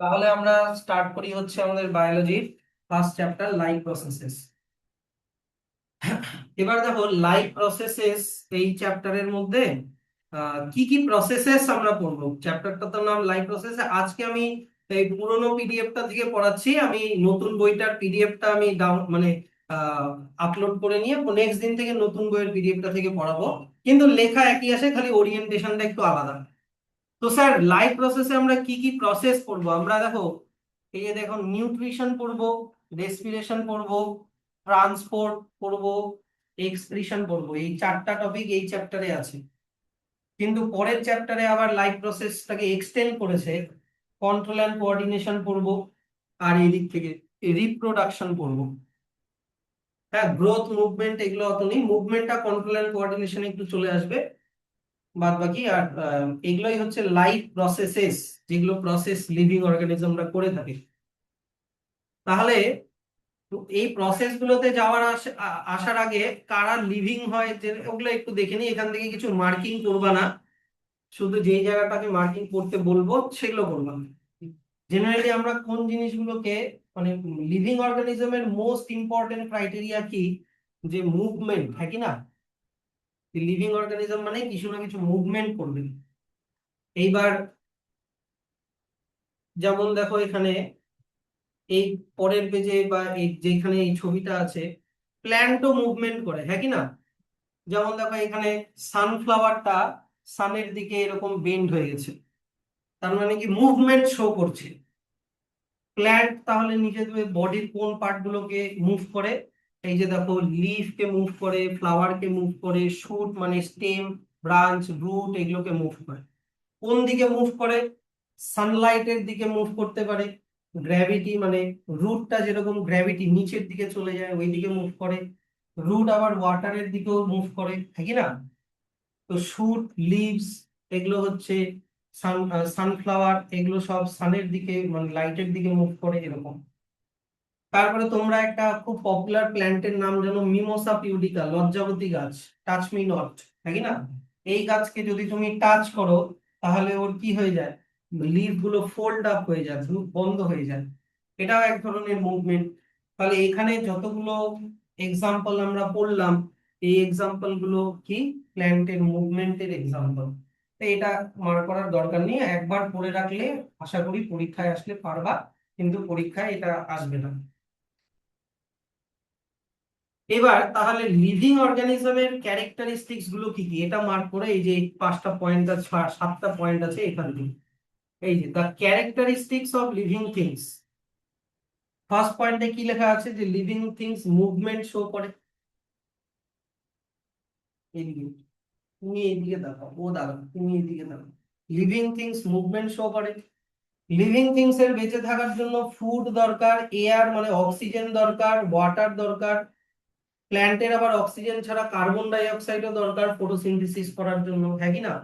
তাহলে আমরা স্টার্ট করি হচ্ছে আমাদের বায়োলজির ফার্স্ট চ্যাপ্টার লাইফ প্রসেসেস। এবার দেখো লাইফ প্রসেসেস এই চ্যাপ্টারের মধ্যে কি কি প্রসেসেস আমরা পড়বো। চ্যাপ্টারটা তো নাম লাইফ প্রসেস। আজকে আমি এই পুরোনো পিডিএফটা থেকে পড়াচ্ছি। আমি নতুন বইটার পিডিএফটা আমি ডাউন মানে আপলোড করে নিয়ে নেক্সট দিন থেকে নতুন বইয়ের পিডিএফটা থেকে পড়াবো, কিন্তু লেখা একই আসে, খালি ওরিয়েন্টেশনটা একটু আলাদা। তো স্যার লাইফ প্রসেসে আমরা কি কি প্রসেস পড়বো? আমরা দেখো এই যে দেখো নিউট্রিশন পড়বো, রেসপিরেশন পড়বো, ট্রান্সপোর্ট পড়বো, এক্সক্রিশন পড়বো। এই চারটা টপিক এই চ্যাপ্টারে আছে, কিন্তু পরের চ্যাপ্টারে আবার লাইফ প্রসেসটাকে এক্সটেন্ড করেছে। কন্ট্রোল অ্যান্ড কোঅর্ডিনেশন পড়বো, আর এই দিক থেকে রিপ্রোডাকশন পড়বো। হ্যাঁ, গ্রোথ মুভমেন্ট এগুলো অত নেই, মুভমেন্টটা কন্ট্রোল অ্যান্ড কোঅর্ডিনেশন একটু চলে আসবে, বাদ বাকি আর এগুলোই হচ্ছে লাইফ প্রসেসেস, যেগুলো প্রসেস লিভিং অর্গানিজমরা করে থাকে। তাহলে এই প্রসেস গুলোতে যাওয়ার আসার আগে কারা লিভিং হয় যে ওগুলো একটু দেখে নিই। এখান থেকে কিছু মার্কিং করবা না, শুধু যেই জায়গাটাকে মার্কিং করতে বলবো সেগুলো করবা। জেনারেলি আমরা কোন জিনিসগুলোকে মানে লিভিং অর্গানিজমের মোস্ট ইম্পর্টেন্ট ক্রাইটেরিয়া কি, যে মুভমেন্ট, হ্যাঁ কি না? লিভিং অর্গানিজম মানে কিছু না কিছু মুভমেন্ট করবে। এইবার যেমন দেখো এখানে এই পরের পেজে বা এই যেখানে এই ছবিটা আছে, প্ল্যান্টও মুভমেন্ট করে, হ্যাঁ কি না? যেমন দেখো এখানে সানফ্লাওয়ারটা সানের দিকে এরকম বেন্ড হয়ে গেছে, তার মানে কি মুভমেন্ট শো করছে। প্ল্যান্ট তাহলে নিজেদের বডির কোন পার্ট গুলোকে মুভ করে? এই যে দেখো লিফ কে মুভ করে, ফ্লাওয়ার কে মুভ করে, শুট মানে স্টেম, ব্রাঞ্চ, রুট এগুলোকে মুভ করে। কোন দিকে মুভ করে? সানলাইটের দিকে মুভ করতে পারে। গ্র্যাভিটি মানে রুটটা যেরকম গ্র্যাভিটি নিচের দিকে চলে যায় ওই দিকে মুভ করে। রুট আবার ওয়াটারের দিকেও মুভ করে, ঠিক না? তো শুট, লিভস এগুলো হচ্ছে সানফ্লাওয়ার, এগুলো সব সানের দিকে মানে লাইটের দিকে মুভ করে এরকম। তারপরে তোমরা একটা খুব পপুলার প্ল্যান্টের নাম জানো, মিমোসা পিউডিকা, লজ্জাবতী গাছ, টাচ মি নট, তাই না? এই গাছকে যদি তুমি টাচ করো তাহলে ওর কি হয়ে যায়? লিফ গুলো ফোল্ড আপ হয়ে যায়, মুখ বন্ধ হয়ে যায়। এটাও এক ধরনের মুভমেন্ট। তাহলে এখানে যতগুলো এক্সাম্পল আমরা পড়লাম, এই এক্সাম্পল গুলো কি? প্ল্যান্টের মুভমেন্টের এক্সাম্পল। এটা মার্ক করার দরকার নেই, একবার পড়ে রাখলে আশা করি পরীক্ষায় আসলে পারবা, কিন্তু পরীক্ষায় এটা আসবে না। এবার তাহলে লিভিং অর্গানিজমের ক্যারেক্টারিস্টিক্স গুলো কি কি এটা মার্ক করে, এই যে এই পাঁচটা পয়েন্ট আছে, সাতটা পয়েন্ট আছে এখান থেকে। এই যে the characteristics of living things, first পয়েন্টে কি লেখা আছে? যে লিভিং থিংস মুভমেন্ট শো করে। এইদিকে তুমি এইদিকে দেখো, ও দাদা তুমি এইদিকে দেখো। লিভিং থিংস মুভমেন্ট শো করে। লিভিং থিংস এর বেঁচে থাকার জন্য ফুড দরকার, এয়ার মানে অক্সিজেন দরকার, ওয়াটার দরকার। প্ল্যান্টের আবার অক্সিজেন ছাড়া কার্বন ডাই অক্সাইডও দরকার ফটোসিনথেসিস করার জন্য, হ্যাঁ কি না?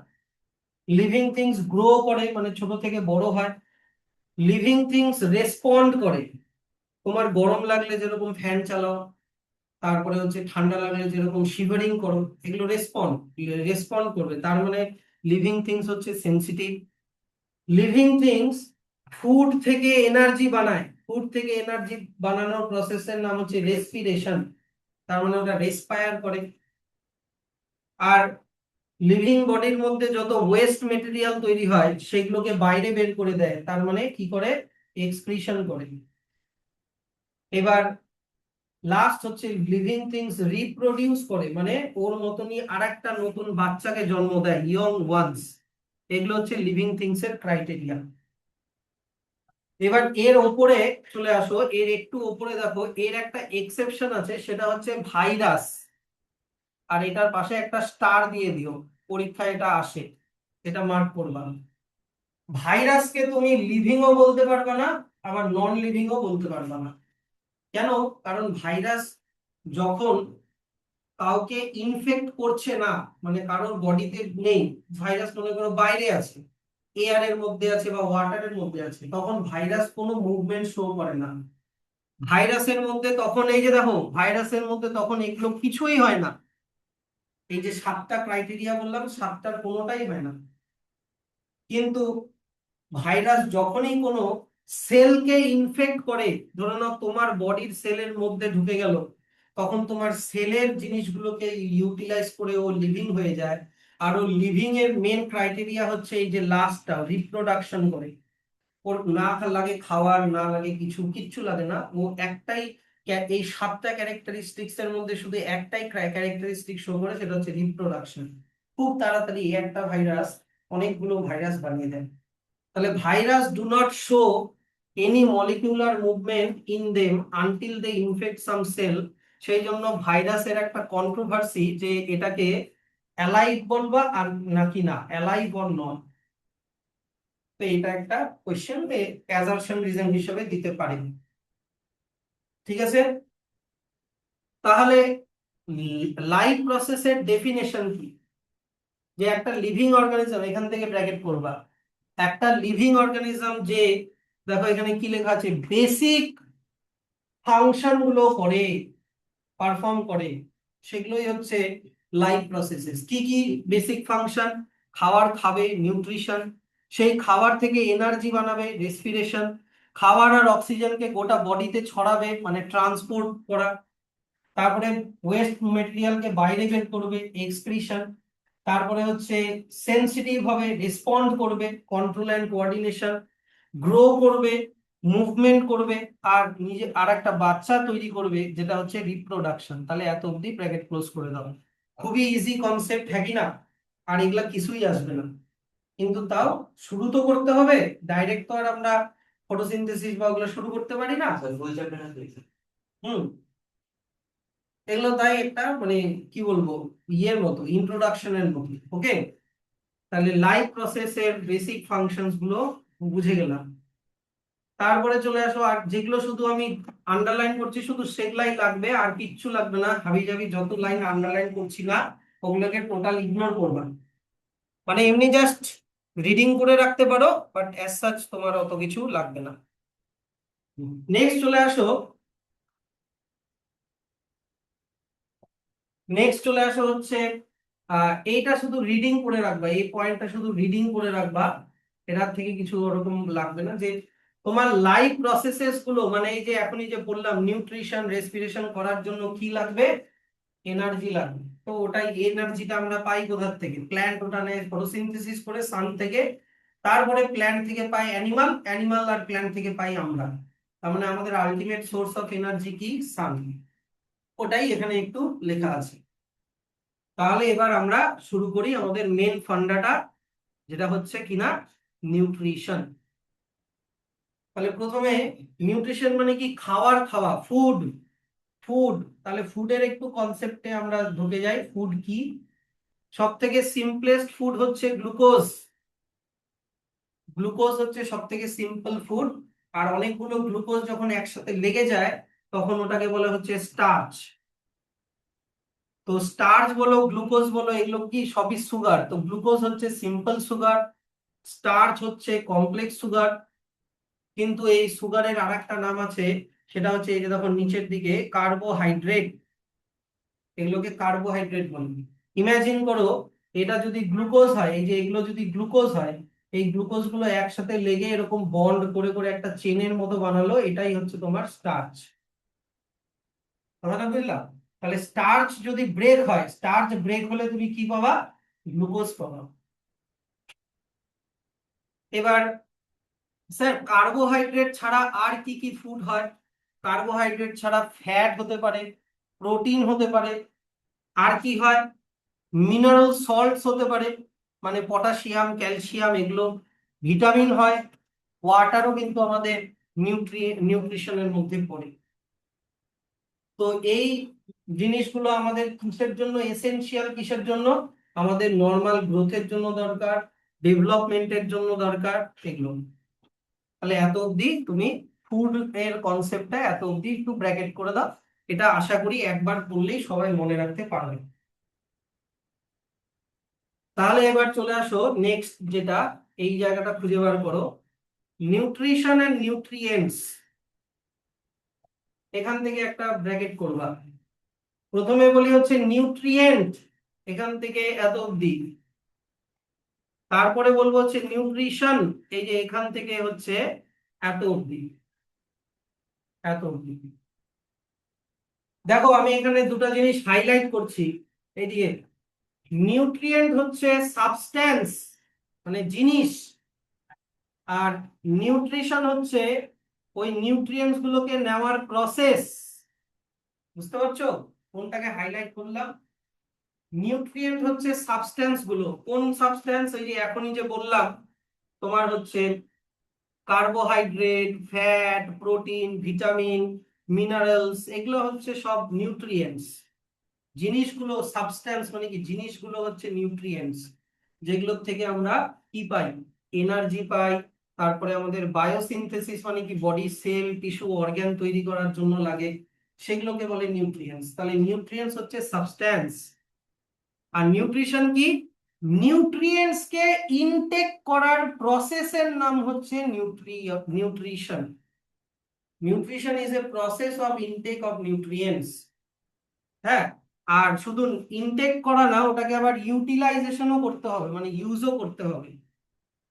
লিভিং থিংস গ্রো করে মানে ছোট থেকে বড় হয়। লিভিং থিংস রেসপন্ড করে, তোমার গরম লাগলে যেরকম ফ্যান চালাও, তারপরে হচ্ছে ঠান্ডা লাগলে যেরকম শিভারিং করো, এগুলো রেসপন্ড রেসপন্ড করবে, তার মানে লিভিং থিংস হচ্ছে সেনসিটিভ। লিভিং থিংস ফুড থেকে এনার্জি বানায়, ফুড থেকে এনার্জি বানানোর প্রসেসের নাম হচ্ছে রেসপিরেশন, তার মানে ওটা রেসপায়ার করে। আর লিভিং বডির মধ্যে যত ওয়েস্ট মেটেরিয়াল তৈরি হয় সেগুলোকে বাইরে বের করে দেয়, তার মানে কি করে? এক্সক্রিশন করে। এবার লাস্ট হচ্ছে লিভিং থিংস রিপ্রোডিউস করে, মানে ওর মতনই আরেকটা নতুন বাচ্চাকে জন্ম দেয়, ইয়ং ওয়ান্স। এগুলো হচ্ছে লিভিং থিংস এর ক্রাইটেরিয়া। এবার এর ওপরে চলে আসো, এর একটু ওপরে দেখো এর একটা এক্সেপশন আছে, সেটা হচ্ছে ভাইরাস। আর এটার পাশে একটা স্টার দিয়ে দিও, পরীক্ষায় এটা আসে, এটা মার্ক করবা। ভাইরাসকে তুমি লিভিংও বলতে পারবে না, আবার নন লিভিংও বলতে পারবে না। কেন? কারণ ভাইরাস যখন কাউকে ইনফেক্ট করছে না, মানে কারোর বডিতে নেই, ভাইরাস মনে করো বাইরে আছে, এয়ার এর মধ্যে আছে বা ওয়াটারের মধ্যে আছে, তখন ভাইরাস কোনো মুভমেন্ট শো করে না। ভাইরাসের মধ্যে তখন এই যে দেখো, ভাইরাসের মধ্যে তখন এগুলো কিছুই হয় না। এই যে সাতটা ক্রাইটেরিয়া বললাম, সাতটার কোনোটাই হয় না। কিন্তু ভাইরাস যখনই কোনো সেলকে ইনফেক্ট করে, ধরে নাও তোমার বডির সেলের মধ্যে ঢুকে গেল, তখন তোমার সেলের জিনিসগুলোকে ইউটিলাইজ করে ও লিভিং হয়ে যায়। আর ও লিভিং এর মেন ক্রাইটেরিয়া হচ্ছে এই যে লাস্টটা, রিপ্রোডাকশন করে। ওর না লাগে খাওয়ার, না লাগে কিচ্ছু লাগে না, ও একটাই এই 7টা ক্যারেক্টারিস্টিক্স এর মধ্যে শুধু একটাই ক্যারেক্টারিস্টিক শো করে, সেটা হচ্ছে রিপ্রোডাকশন। খুব তাড়াতাড়ি একটা ভাইরাস অনেকগুলো ভাইরাস বানিয়ে দেয়। তাহলে virus do not show any molecular movement in them until they infect some cell. সেই জন্য ভাইরাসের একটা কন্ট্রোভার্সি যে এটাকে অ্যালাইভ বলবা আর নাকি না অ্যালাইভ অর নট। তো এটা একটা কোয়েশ্চেন অ্যাজারশন রিজন হিসেবে দিতে পারি। ঠিক আছে, তাহলে লাইভ প্রসেসের ডেফিনেশন কি? যে একটা লিভিং অর্গানিজম, এখান থেকে ব্র্যাকেট করবা, একটা লিভিং অর্গানিজম যে, দেখো এখানে কি লেখা আছে, বেসিক ফাংশন গুলো করে, পারফর্ম করে, সেগুলোই হচ্ছে লাইভ প্রসেসেস। কি কি বেসিক ফাংশন? খাবার খাবে, নিউট্রিশন। সেই খাবার থেকে এনার্জি বানাবে, রেসপিরেশন। খাবার আর অক্সিজেনকে গোটা বডিতে ছড়াবে, মানে ট্রান্সপোর্ট করা। তারপরে ওয়েস্ট মেটেরিয়ালকে বাইরে বের করবে, এক্সক্রিশন। তারপরে হচ্ছে সেনসিটিভ হবে, রেসপন্ড করবে, কন্ট্রোল অ্যান্ড কোঅর্ডিনেশন। গ্রো করবে, মুভমেন্ট করবে, আর নিজে আর একটা বাচ্চা তৈরি করবে, যেটা হচ্ছে রিপ্রোডাকশন। তাহলে এত অবধি ব্র্যাকেট ক্লোজ করে দাও। খুবই ইজি কনসেপ্ট, হ্যাঁ কি না? আর এগুলা কিছুই আসবে না, কিন্তু তাও শুরু তো করতে হবে। ডাইরেক্ট তো আর আমরা ফটোসিনথেসিস বা ওগুলো শুরু করতে পারি না। হুম, এগুলো তাই একটা মানে কি বলবো, ইয়ের মতো, ইন্ট্রোডাকশনের মতো। ওকে, তাহলে লাইভ প্রসেসের বেসিক ফাংশনস গুলো বুঝে গেলাম। তারপরে চলে আসো, আর যেগুলো শুধু আমি আন্ডারলাইন করছি শুধু সেগুলাই লাগবে, আর কিচ্ছু লাগবে না। হাবিজাবি যত লাইন আন্ডারলাইন করছি না, ওগুলোকে টোটাল ইগনোর করবা। মানে এমনি জাস্ট রিডিং করে রাখতে পারো, বাট অ্যাজ সাচ তোমার অত কিছু লাগবে না। নেক্সট চলে আসো, হচ্ছে এইটা শুধু রিডিং করে রাখবা, এই পয়েন্টটা শুধু রিডিং করে রাখবা। এটার থেকে কিছু ওরকম লাগবে না। যে তোমার লাইফ প্রসেসেস গুলো, মানে এই যে এখনই যে বললাম নিউট্রিশন রেসপিরেশন করার জন্য কি লাগবে, এনার্জি লাগবে। তো ওটাই, এনার্জিটা আমরা পাই কোথার থেকে? প্ল্যান্ট ওটা নেয় ফটোসিনথেসিস করে সান থেকে। তারপরে প্ল্যান্ট থেকে পাই অ্যানিমাল, অ্যানিমাল আর প্ল্যান্ট থেকে পাই আমরা। তার মানে আমাদের আলটিমেট সোর্স অফ এনার্জি কি? সান। ওটাই এখানে একটু লেখা আছে। তাহলে এবার আমরা শুরু করি আমাদের মেন ফান্ডাটা, যেটা হচ্ছে কিনা নিউট্রিশন। তাহলে প্রথমে নিউট্রিশন মানে কি? খাওয়ার, খাওয়া, ফুড। ফুড, তাহলে ফুডের একটু কনসেপ্টে আমরা ঢুকে যাই। ফুড কি? সব থেকে সিম্পলেস্ট ফুড হচ্ছে গ্লুকোজ। গ্লুকোজ হচ্ছে সব থেকে সিম্পল ফুড। আর অনেকগুলো গ্লুকোজ যখন একসাথে লেগে যায়, তখন ওটাকে বলে হচ্ছে স্টার্চ। তো স্টার্চ বলো, গ্লুকোজ বলো, এগুলো কি? সবই সুগার। তো গ্লুকোজ হচ্ছে সিম্পল সুগার, স্টার্চ হচ্ছে কমপ্লেক্স সুগার। কিন্তু এই সুগারের আর একটা নাম আছে, সেটা হচ্ছে এই যে দেখো নিচের দিকে, কার্বোহাইড্রেট। এগুলোকে কার্বোহাইড্রেট বলে। ইমাজিন করো, এটা যদি গ্লুকোজ হয়, এই যে এগুলো যদি গ্লুকোজ হয়, এই গ্লুকোজ গুলো একসাথে লেগে এরকম বন্ড করে করে একটা চেনের মতো বানালো, এটাই হচ্ছে তোমার স্টার্চ। কথাটা বুঝলাম? তাহলে স্টার্চ যদি ব্রেক হয়, স্টার্চ ব্রেক হলে তুমি কি পাবা? গ্লুকোজ পাবা। এবার স্যার, কার্বোহাইড্রেট ছাড়া আর কি কি ফুড হয়? কার্বোহাইড্রেট ছাড়া ফ্যাট হতে পারে, প্রোটিন হতে পারে, আর কি হয়? মিনারেল সল্টস হতে পারে, মানে পটাশিয়াম, ক্যালসিয়াম, এগুলো। ভিটামিন হয়, ওয়াটারও কিন্তু আমাদের নিউট্রিশনের মধ্যে পড়ে। তো এই জিনিসগুলো আমাদের কিসের জন্য এসেনশিয়াল? কিসের জন্য? আমাদের নর্মাল গ্রোথের জন্য দরকার, ডেভেলপমেন্টের জন্য দরকার, এগুলো। তাহলে এত অবধি তুমি ফুড এর কনসেপ্টটা এত অবধি একটু ব্র্যাকেট করে দাও। এটা আশা করি একবার পড়লেই সবাই মনে রাখতে পারবে। তাহলে এবার চলে আসো নেক্সট, যেটা এই জায়গাটা খুঁজে বার করো, নিউট্রিশন এন্ড নিউট্রিয়েন্টস। এখান থেকে একটা ব্র্যাকেট করবা। প্রথমে বলি হচ্ছে নিউট্রিয়েন্ট, এখান থেকে এত অবধি। তারপরে বলবো হচ্ছে নিউট্রিশন, এই যে এখান থেকে হচ্ছে এত অবধি, এত অবধি। দেখো আমি এখানে দুটো জিনিস হাইলাইট করছি। এইদিকে নিউট্রিয়েন্ট হচ্ছে সাবস্ট্যান্স মানে জিনিস, আর নিউট্রিশন হচ্ছে ওই নিউট্রিয়েন্টস গুলোকে নেওয়ার প্রসেস। বুঝতে পারছো কোনটাকে হাইলাইট করলাম? নিউট্রিয়েন্ট হচ্ছে সাবস্ট্যান্স গুলো। কোন সাবস্ট্যান্স? ওই যে এখনই যে বললাম তোমার হচ্ছে carbohydrate, fat, protein, vitamin, minerals, এগুলো হচ্ছে সব নিউট্রিয়েন্টস। জিনিসগুলো সাবস্ট্যান্স মানে কি, জিনিসগুলো হচ্ছে নিউট্রিয়েন্টস, যেগুলোর থেকে আমরা কি পাই? এনার্জি পাই। তারপরে আমাদের বায়োসিনথেসিস মানে কি, বডি সেল, টিস্যু, অর্গান তৈরি করার জন্য লাগে, সেগুলোকে বলে নিউট্রিয়েন্টস। তাহলে নিউট্রিয়েন্টস হচ্ছে সাবস্ট্যান্স। আর নিউট্রিশন কি? নিউট্রিয়েন্টস কে ইনটেক করার প্রসেসের নাম হচ্ছে nutrition. Nutrition is a process of intake of nutrients. হ্যাঁ, আর শুধু ইনটেক করা না, ওটাকে আবার ইউটিলাইজেশনও করতে হবে, মানে ইউজও করতে হবে।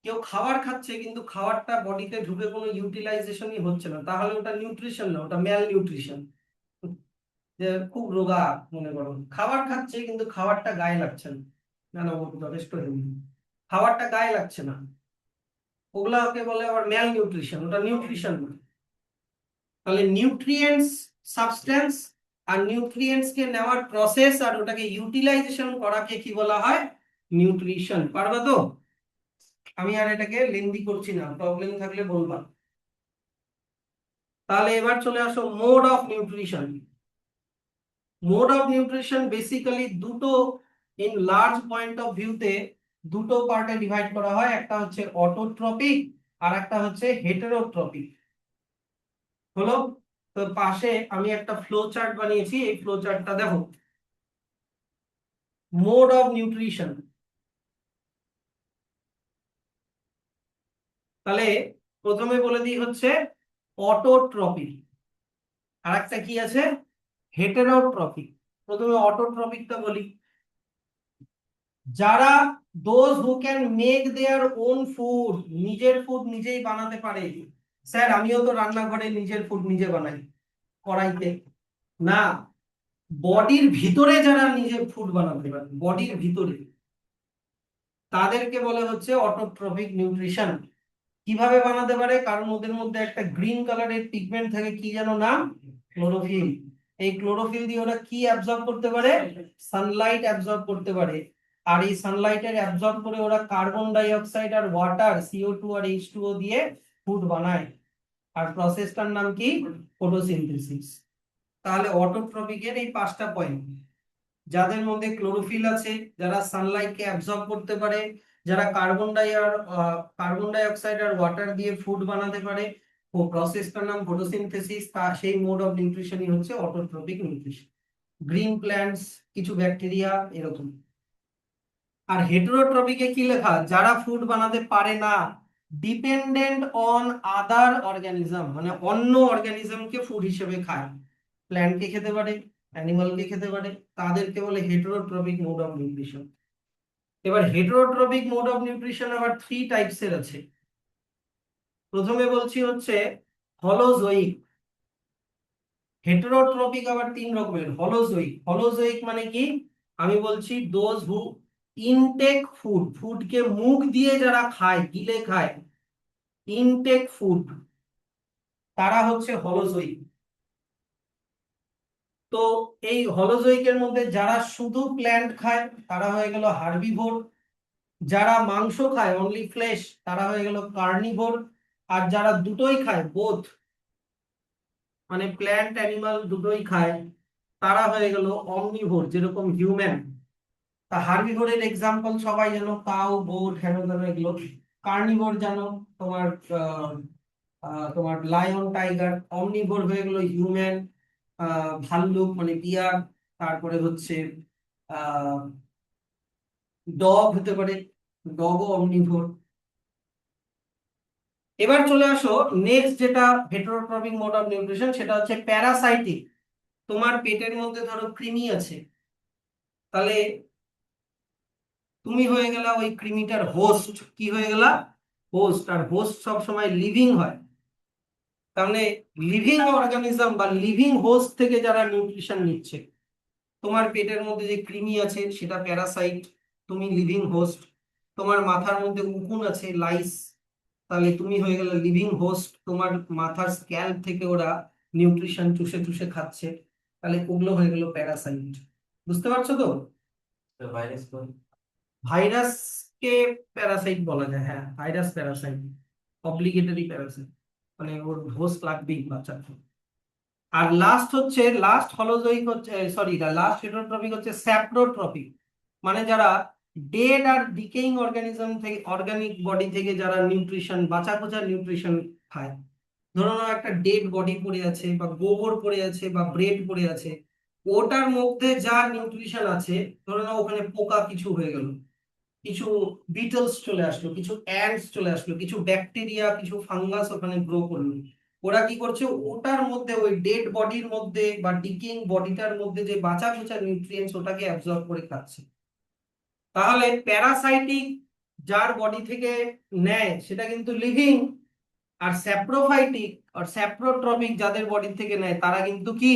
কেউ খাবার খাচ্ছে কিন্তু খাবারটা বডিতে ঢুকে কোনো ইউটিলাইজেশনই হচ্ছে না, তাহলে ওটা নিউট্রিশন না, ওটা ম্যাল নিউট্রিশন। যে খুব রোগা, মনে করো খাবার খাচ্ছে কিন্তু খাবারটা গায়ে লাগছে না, না না ও যথেষ্ট হেলদি, খাবারটা গায়ে লাগছে না, ওগুলাকে বলে আবার ম্যাল নিউট্রিশন, ওটা নিউট্রিশন না। তাহলে নিউট্রিয়েন্টস সাবস্টেন্স, আর নিউট্রিয়েন্টস কে নেওয়ার প্রসেস আর ওটাকে ইউটিলাইজেশন করাকে কি বলা হয়? নিউট্রিশন। পারবা তো? আমি আর এটাকে লেন্দি করছি না, প্রবলেম থাকলে বলবা। তাহলে এবার চলে আসো mode of nutrition. Mode of nutrition basically দুটো, ইন লার্জ পয়েন্ট অফ ভিউতে দুটো পার্টে ডিভাইড করা হয়, একটা হচ্ছে অটোট্রপিক আর একটা হচ্ছে হেটেরোট্রপিক। হলো? তো পাশে আমি একটা ফ্লো চার্ট বানিয়েছি, এই ফ্লো চার্টটা দেখো। মোড অফ নিউট্রিশন, তাহলে প্রথমে বলে দিই হচ্ছে অটোট্রপিক, আর একটা কি আছে? হেটেরোট্রপিক। প্রথমে অটোট্রপিকটা বলি। যারা those who can make their own food, নিজের ফুড নিজেই বানাতে পারে। স্যার আমিও তো রান্নাঘরে নিজের ফুড নিজে বানাই, কড়াইতে। না, বডির ভিতরে যারা নিজের ফুড বানাতে পারে, বডির ভিতরে, তাদেরকে বলে হচ্ছে অটোট্রপিক নিউট্রিশন। কিভাবে বানাতে পারে? কারণ ওদের মধ্যে একটা গ্রিন কালারের পিগমেন্ট থাকে, কি যেন নাম? ক্লোরোফিল। এই ক্লোরোফিল দিয়ে ওরা কি অ্যাবজর্ব করতে পারে? সানলাইট অ্যাবজর্ব করতে পারে। আর এই সানলাইটের অ্যাবজর্ব করে ওরা কার্বন ডাই অক্সাইড আর ওয়াটার, CO2 আর H2O দিয়ে ফুড বানায়। আর প্রসেসটার নাম কি? ফটোসিনথেসিস। তাহলে অটোট্রপিকের এই পাঁচটা পয়েন্ট, যাদের মধ্যে ক্লোরোফিল আছে, যারা সানলাইটকে অ্যাবজর্ব করতে পারে, যারা কার্বন ডাই অক্সাইড আর ওয়াটার দিয়ে ফুড বানাতে পারে, ও প্রসেসটার নাম ফটোসিনথেসিস, তা সেই মোড অফ নিউট্রিশনই হচ্ছে অটোট্রপিক নিউট্রিশন। গ্রিন প্ল্যান্টস, কিছু ব্যাকটেরিয়া, এরকম। আর হেটেরোট্রপিকে কি লেখা? যারা ফুড বানাতে পারে না, ডিপেন্ডেন্ট অন আদার অর্গানিজম, মানে অন্য অর্গানিজমকে ফুড হিসেবে খায়, প্ল্যান্টকে খেতে পারে, অ্যানিমালকে খেতে পারে, তাদেরকে বলে হেটেরোট্রপিক মোড অফ নিউট্রিশন। এবার হেটেরোট্রপিক মোড অফ নিউট্রিশন আবার থ্রি টাইপসের আছে। প্রথমে বলছি হচ্ছে হলোজোয়িক। হেটেরোট্রপিক আবার তিন রকমের, হলোজোয়িক। হলোজোয়িক মানে কি? আমি বলছি দোজ হু ইনটেক ফুড, ফুডকে মুখ দিয়ে যারা খায়, গিলে খায়, ইনটেক ফুড, তারা হচ্ছে হলোজোয়িক। তো এই হলোজোয়িকের মধ্যে যারা শুধু প্ল্যান্ট খায় তারা হয়ে গেল হার্বিভোর, যারা মাংস খায় অনলি ফ্লেশ তারা হয়ে গেল কার্নিভোর, আর যারা দুটোই খায় বোথ, মানে প্ল্যান্ট অ্যানিমাল দুটোই খায়, তারা হয়ে গেল অমনিভোর, যেরকম হিউম্যান। তা হার্বিভোরের এক্সাম্পল সবাই জানো, কাউ, গোট, হেন তেন এগুলো। কার্নিভোর জানো, তোমার তোমার লায়ন, টাইগার। অমনিভোর হয়ে গেল হিউম্যান, ভাল্লুক মানে বিয়ার, তারপরে হচ্ছে আহ ডগ হতে পারে, ডগও অমনিভোর। এবার চলে আসো নেক্সট, যেটা হেটেরোট্রপিক মোড অফ নিউট্রিশন, সেটা হচ্ছে প্যারাসাইটিক। তোমার পেটের মধ্যে ধরো কৃমি আছে, তাহলে তুমি হয়ে গেলা ওই কৃমিটার হোস্ট। কি হয়ে গেলা? হোস্ট। আর হোস্ট সব সময় লিভিং হয়, তার মানে লিভিং অর্গানিজম বা লিভিং হোস্ট থেকে যারা নিউট্রিশন নিচ্ছে, তোমার পেটের মধ্যে যে কৃমি আছে সেটা প্যারাসাইট, তুমি লিভিং হোস্ট। তোমার মাথার মধ্যে উকুন আছে লাইস, তাহলে তুমি হয়ে গেলে লিভিং হোস্ট। তোমার মাথার স্ক্যাল্প থেকে ওরা নিউট্রিশন চুষে চুষে খাচ্ছে, তাহলে ওগুলো হয়ে গেল প্যারাসাইট। বুঝতে পারছো তো? ভাইরাস, ভাইরাসকে প্যারাসাইট বলা যায়, হ্যাঁ ভাইরাস প্যারাসাইট, অব্লিগেটরি প্যারাসাইট, মানে ওর হোস্ট লাগবেই বাচ্চার। আর লাস্ট হলোজয়িক হচ্ছে, সরি লাস্ট হেটারোট্রপিক হচ্ছে স্যাপ্রোট্রপিক, মানে যারা ডেড আর ডিকেইং অর্গানিজম থেকে, অর্গানিক বডি থেকে যারা নিউট্রিশন, বাঁচা কোচা নিউট্রিশন খায়। ধরো নাও একটা ডেড বডি পড়ে আছে বা গোবর পড়ে আছে বা ব্রেড পড়ে আছে, ওটার মধ্যে যা নিউট্রিশন আছে, ধরো নাও ওখানে পোকা কিছু হয়ে গেল, কিছু বিটলস চলে আসলো, কিছু অ্যান্টস চলে আসলো, কিছু ব্যাকটেরিয়া, কিছু ফাঙ্গাস ওখানে গ্রো করলো। ওরা কি করছে, ওটার মধ্যে ওই ডেড বডির মধ্যে বা ডিকিং বডিটার মধ্যে যে বাঁচা খোঁচা নিউট্রিয়েন্টস ওটাকে অ্যাবজর্ব করে খাচ্ছে। তাহলে প্যারাসাইটিক যার বডি থেকে নেয় সেটা কিন্তু লিভিং, আর স্যাপ্রোফাইটিক আর স্যাপ্রোট্রপিক যাদের বডি থেকে নেয় তারা কিন্তু কি,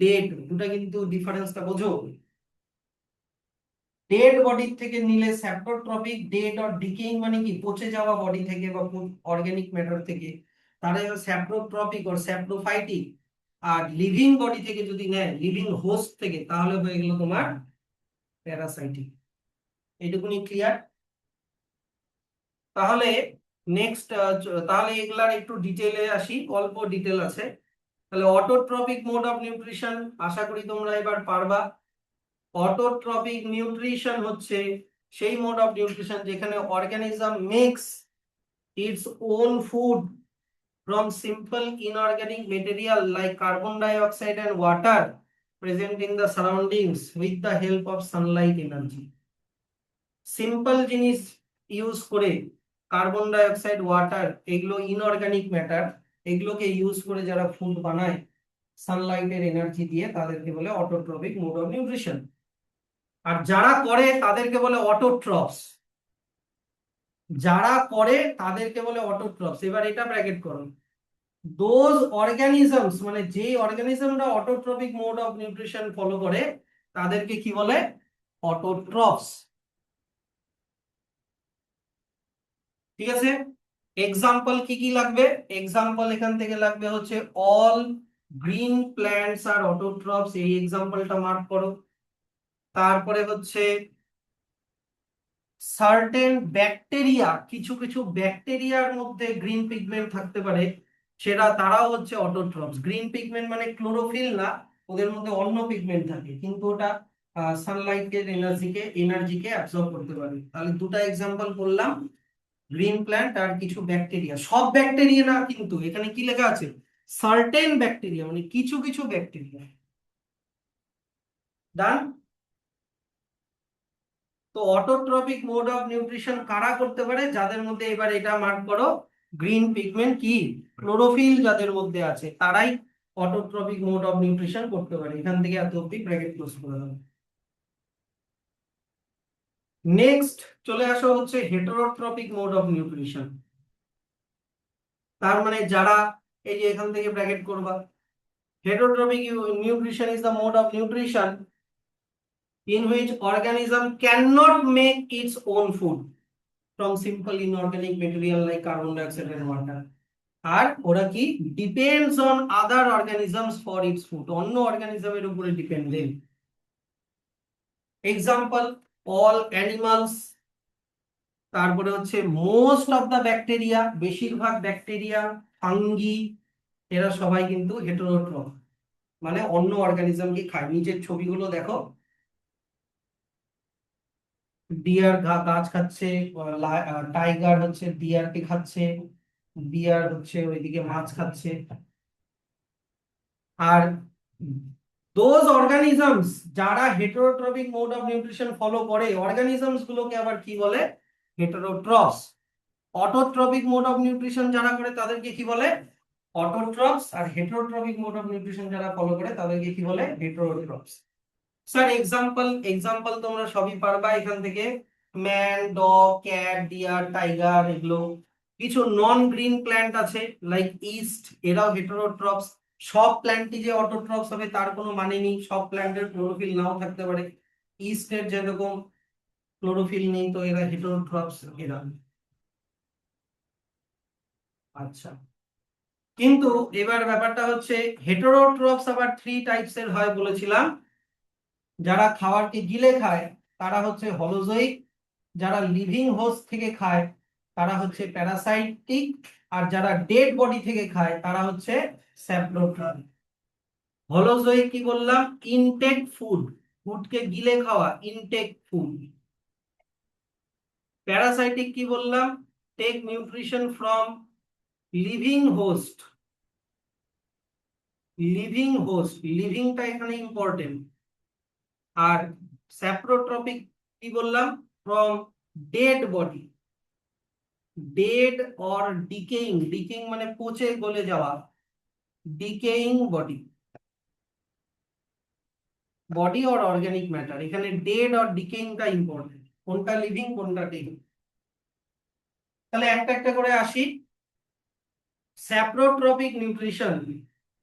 ডেড। দুটা কিন্তু ডিফারেন্সটা বোঝো। ডেড বডি থেকে নিলে স্যাপ্রোট্রপিক, ডেড অর ডিকেইং মানে কি পচে যাওয়া বডি থেকে বা অর্গানিক ম্যাটার থেকে, তাহলে স্যাপ্রোট্রপিক or স্যাপ্রোফাইটিক। আর লিভিং বডি থেকে যদি নেয়, লিভিং হোস্ট থেকে, তাহলে হয়ে গেল তোমার প্যারাসাইটিক। এইটুকুনি ক্লিয়ার? তাহলে নেক্সট, তাহলে এগুলার একটু ডিটেলে আসি, অল্প ডিটেল আছে। তাহলে অটোট্রপিক মোড অফ নিউট্রিশন, আশা করি তোমরা এবার পারবা। অটোট্রপিক নিউট্রিশন হচ্ছে সেই মোড অফ নিউট্রিশন যেখানে organism makes its own food from simple inorganic material like carbon dioxide and water present in the surroundings with the help of sunlight energy. Simple জিনিস use করে, carbon dioxide, water, এগুলো inorganic matter, এগুলোকে use করে যারা food বানায় সানলাইটের energy দিয়ে, তাদেরকে বলে অটোট্রপিক মোড অফ নিউট্রিশন। আর যারা করে তাদেরকে বলে অটোট্রফস, যারা করে তাদেরকে বলে অটোট্রফস। এবার এটা ব্র্যাকেট করো, দোজ অর্গানিজমস, মানে যে অর্গানিজমরা autotrophic mode of nutrition follow করে তাদেরকে কি বলে, অটোট্রফস। ঠিক আছে? এক্সাম্পল কি কি লাগবে? এক্সাম্পল এখান থেকে লাগবে হচ্ছে অল গ্রিন প্ল্যান্টস আর অটোট্রফস, এই এক্সাম্পলটা মার্ক করো। তারপরে হচ্ছে সার্টেন ব্যাকটেরিয়া, কিছু কিছু ব্যাকটেরিয়ার মধ্যে গ্রিন পিগমেন্ট থাকতে পারে, সেটা তারাও হচ্ছে অটোট্রফস। গ্রিন পিগমেন্ট মানে ক্লোরোফিল না, ওদের মধ্যে অন্য পিগমেন্ট থাকে, কিন্তু ওটা সানলাইটের এনার্জিকে অ্যাবজর্ব করতে পারে। তাহলে দুটো এক্সাম্পল বললাম, গ্রিন প্ল্যান্ট আর কিছু ব্যাকটেরিয়া। সব ব্যাকটেরিয়া না, কিন্তু এখানে কি লেখা আছে, সার্টেন ব্যাকটেরিয়া, মানে কিছু কিছু ব্যাকটেরিয়া। ডান? তো অটোট্রপিক মোড অফ নিউট্রিশন কারা করতে পারে, যাদের মধ্যে, এবার এটা মার্ক করো, গ্রিন পিগমেন্ট কি ক্লোরোফিল যাদের মধ্যে আছে তারাই অটোট্রপিক মোড অফ নিউট্রিশন করতে পারে। এখান থেকে এত অব্দি ব্র্যাকেট ক্লোজ করে দাও। নেক্সট চলে আসো হচ্ছে হেটারোট্রপিক মোড অফ নিউট্রিশন। তার মানে যারা, এই যে এখান থেকে ব্র্যাকেট করবা, heterotrophic nutrition is the mode of nutrition in which organism cannot make its own food from simple inorganic material like carbon dioxide and water. আর ওরা কি depends on other organisms for its food, অন্য অর্গানিজমের উপরে dependent. Example all animals, তারপরে হচ্ছে most of the bacteria, বেশিরভাগ bacteria, fungi, এরা সবাই কিন্তু হেটারোট্রফ, মানে অন্য অর্গানিজমকে খায়। নিচের ছবিগুলো দেখো, ডিয়ার গাছ খাচ্ছে, টাইগার হচ্ছে ডিয়ারকে খাচ্ছে, বিয়ার হচ্ছে ওইদিকে মাছ খাচ্ছে। আর দোজ অর্গানিজমস যারা হেটারোট্রপিক মোড অফ নিউট্রিশন ফলো করে, অর্গানিজমস গুলোকে আবার কি বলে, হেটারোট্রফস। অটোট্রপিক মোড অফ নিউট্রিশন যারা করে তাদেরকে কি বলে, অটোট্রফস। আর হেটারোট্রপিক মোড অফ নিউট্রিশন যারা ফলো করে তাদেরকে কি বলে, হেটারোট্রফস। স্যার এক্সাম্পল, এক্সাম্পল তোমরা সবই পারবা এখান থেকে, man, dog, cat, deer, tiger, এগুলো কিছু নন গ্রিন প্ল্যান্ট আছে লাইক ইস্ট, এরাও হেটারোট্রপস। সব প্ল্যান্টই যে অটোট্রপস হবে তার কোনো মানে নেই, সব প্ল্যান্টের ক্লোরোফিল নাও থাকতে পারে। ইস্টের যেরকম ক্লোরোফিল নেই, তো এরা হেটারোট্রপস এরা। আচ্ছা, কিন্তু এবার ব্যাপারটা হচ্ছে হেটারোট্রপস আবার থ্রি টাইপসের হয় বলেছিলাম। যারা খাবারকে গিলে খায় তারা হচ্ছে হলোজোয়িক, যারা লিভিং হোস্ট থেকে খায় তারা হচ্ছে প্যারাসাইটিক, আর যারা ডেড বডি থেকে খায় তারা হচ্ছে স্যাপ্রোট্রপিক। হলোজোয়িক কি বললাম? ইনটেক ফুড, ফুডকে গিলে খাওয়া, ইনটেক ফুড। প্যারাসাইটিক কি বললাম? Take nutrition from living host. Living host, লিভিংটা এখানে ইম্পর্টেন্ট। আর স্যাপ্রোট্রপিক কি বললাম? From dead body. Dead or decaying, decaying মানে পচে গলে যাওয়া, decaying body. Body or organic matter, এখানে ডেড অর ডিকেইংটা ইম্পর্টেন্ট, কোনটা লিভিং কোনটা ডেড। তাহলে একটা একটা করে আসি। স্যাপ্রোট্রপিক নিউট্রিশন,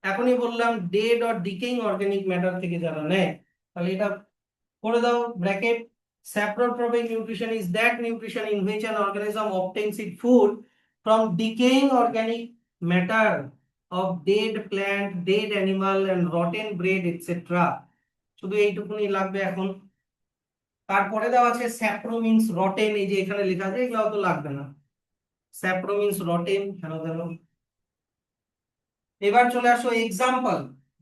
এখনই বললাম dead or decaying organic matter থেকে যারা নেয়, তাহলে এটা করে দাও bracket. Saprotropic nutrition is that nutrition in which an organism obtains its food from decaying organic matter of dead plant, dead animal and rotten bread etc. শুধু এইটুকুনি লাগবে এখন। তারপরে দেওয়া আছে স্যাপ্রো মিন্স রটেন, এই যে এখানে লেখা আছে, এগুলো তো লাগবে না। স্যাপ্রো মিন্স রটেন কেন কেন। এবার চলে আসো এক্সাম্পল,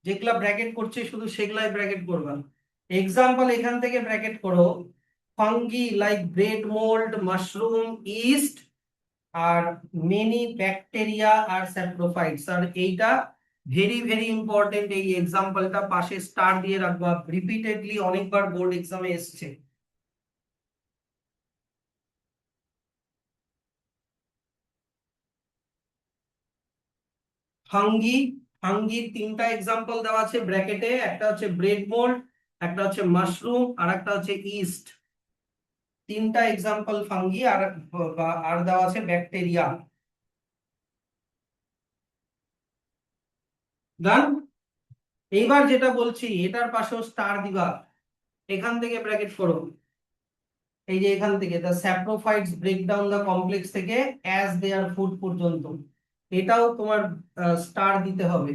যেগুলা ব্র্যাকেট করছে শুধু সেগুলাই ব্র্যাকেট করবা। এক্সাম্পল এখান থেকে ব্র্যাকেট করো। Fungi like bread mould, mushroom, yeast আর মেনি ব্যাকটেরিয়া আর স্যাপ্রোফাইটস। আর এইটা ভেরি ভেরি ইম্পর্টেন্ট, এই এক্সাম্পলটা পাশে স্টার দিয়ে রাখবা, রিপিটেডলি অনেকবার বোর্ড এক্সামে এসেছে। ফাঙ্গি, ফাঙ্গির তিনটা এক্সাম্পল দেওয়া আছে ব্র্যাকেটে, একটা হচ্ছে ব্রেড মোল্ড, একটা হচ্ছে মাশরুম আর একটা হচ্ছে ইস্ট। তিনটা এক্সাম্পল ফাঙ্গি, আর আর দেওয়া আছে ব্যাকটেরিয়া। ডান। এইবার যেটা বলছি এটার পাশেও স্টার দিবা, এখান থেকে ব্র্যাকেট করো। এই যে এখান থেকে the saprophytes break down the complex থেকে অ্যাজ দেয়ার ফুড পর্যন্ত, এটাও তোমার স্টার দিতে হবে।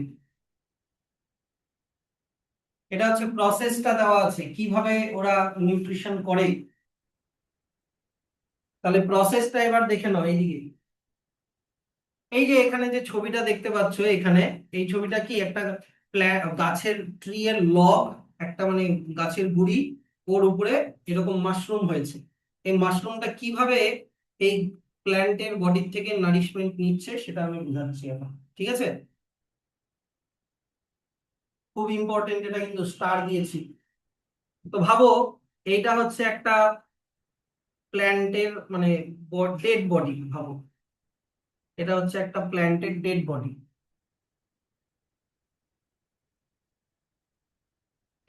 এটা হচ্ছে প্রসেসটা দেওয়া আছে কিভাবে ওরা নিউট্রিশন করে। তাহলে প্রসেসটা এবার দেখে নাও এইদিকে। এই যে এখানে যে ছবিটা দেখতে পাচ্ছ এখানে, এই ছবিটা কি একটা গাছের ট্রি এর লগ, একটা মানে গাছের গুড়ি, ওর উপরে এরকম মাশরুম হয়েছে। এই মাশরুমটা কিভাবে এই প্ল্যান্টের বডির থেকে নারিশমেন্ট নিচ্ছে সেটা আমি বোঝাচ্ছি এখন, ঠিক আছে? খুব ইম্পর্টেন্ট, এটা কিন্তু স্টার দিয়েছি। তো ভাবো এইটা হচ্ছে একটা প্ল্যান্টের মানে ডেড বডি, ভাবো এটা হচ্ছে একটা প্ল্যান্টের ডেড বডি।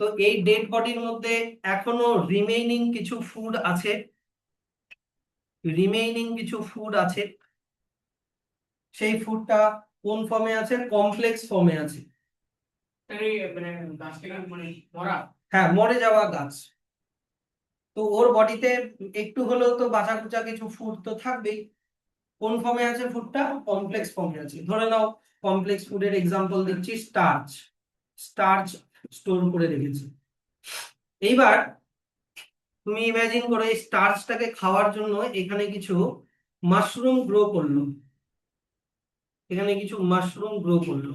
তো এই ডেড বডির মধ্যে এখনো রিমেইনিং কিছু ফুড আছে, রিমেইনিং কিছু ফুড আছে। সেই ফুডটা কোন ফর্মে আছে? কমপ্লেক্স ফর্মে আছে। মানে গাছটা মানে মরা, হ্যাঁ মরে যাওয়া গাছ। তো ওর বডিতে একটু হলেও তো বাঁচা কুচা কিছু ফুড তো থাকবেই। কোন ফর্মে আছে ফুডটা? কমপ্লেক্স ফর্মে আছে। ধরে নাও কমপ্লেক্স ফুডের এক্সাম্পল দিচ্ছি, স্টার্চ। স্টার্চ স্টোর করে রেখেছি। এইবার তুমি ইমাজিন করো এই স্টার্চটাকে খাওয়ার জন্য এখানে কিছু মাশরুম গ্রো করলো, এখানে কিছু মাশরুম গ্রো করলো।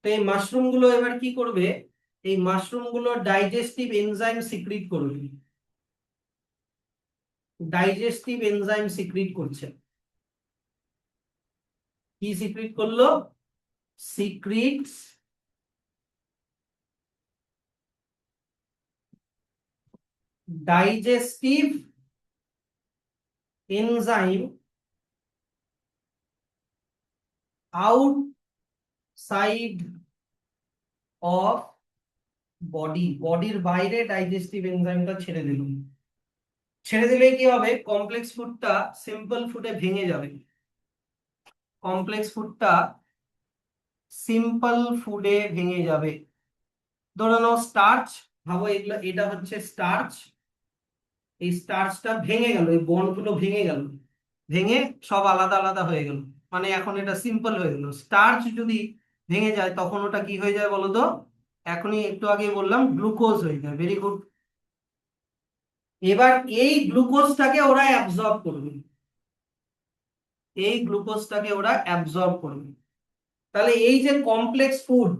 তো এই মাশরুম গুলো এবার কি করবে? এই মাশরুম গুলো ডাইজেস্টিভ এনজাইম সিক্রিট করবে, ডাইজেস্টিভ এনজাইম সিক্রিট করছে। কি সিক্রিট করলো? Secretes digestive enzyme outside of body, বডির বাইরে ডাইজেস্টিভ এনজাইমটা ছেড়ে দিল। ছেড়ে দিলে কি হবে, কমপ্লেক্স ফুডটা সিম্পল ফুডে ভেঙে যাবে। কমপ্লেক্স ফুডটা সিম্পল ফুডে ভেঙে যাবে। ধরে নাও স্টার্চ, ভাবো এগুলো, এটা হচ্ছে স্টার্চ। এই স্টার্চটা ভেঙে গেল, এই বন্ডগুলো ভেঙে গেল, ভেঙে সব আলাদা আলাদা হয়ে গেল, মানে এখন এটা সিম্পল হয়ে গেল। স্টার্চ যদি ভেঙে যায় তখন ওটা কি হয়ে যায় বলো তো? এখনই একটু আগে বললাম গ্লুকোজ হয়ে যায়। Very good. এবার এই গ্লুকোজটাকে ওরা অ্যাবজর্ব করবে, এই গ্লুকোজটাকে ওরা অ্যাবজর্ব করবে। তাহলে এই যে কমপ্লেক্স ফুড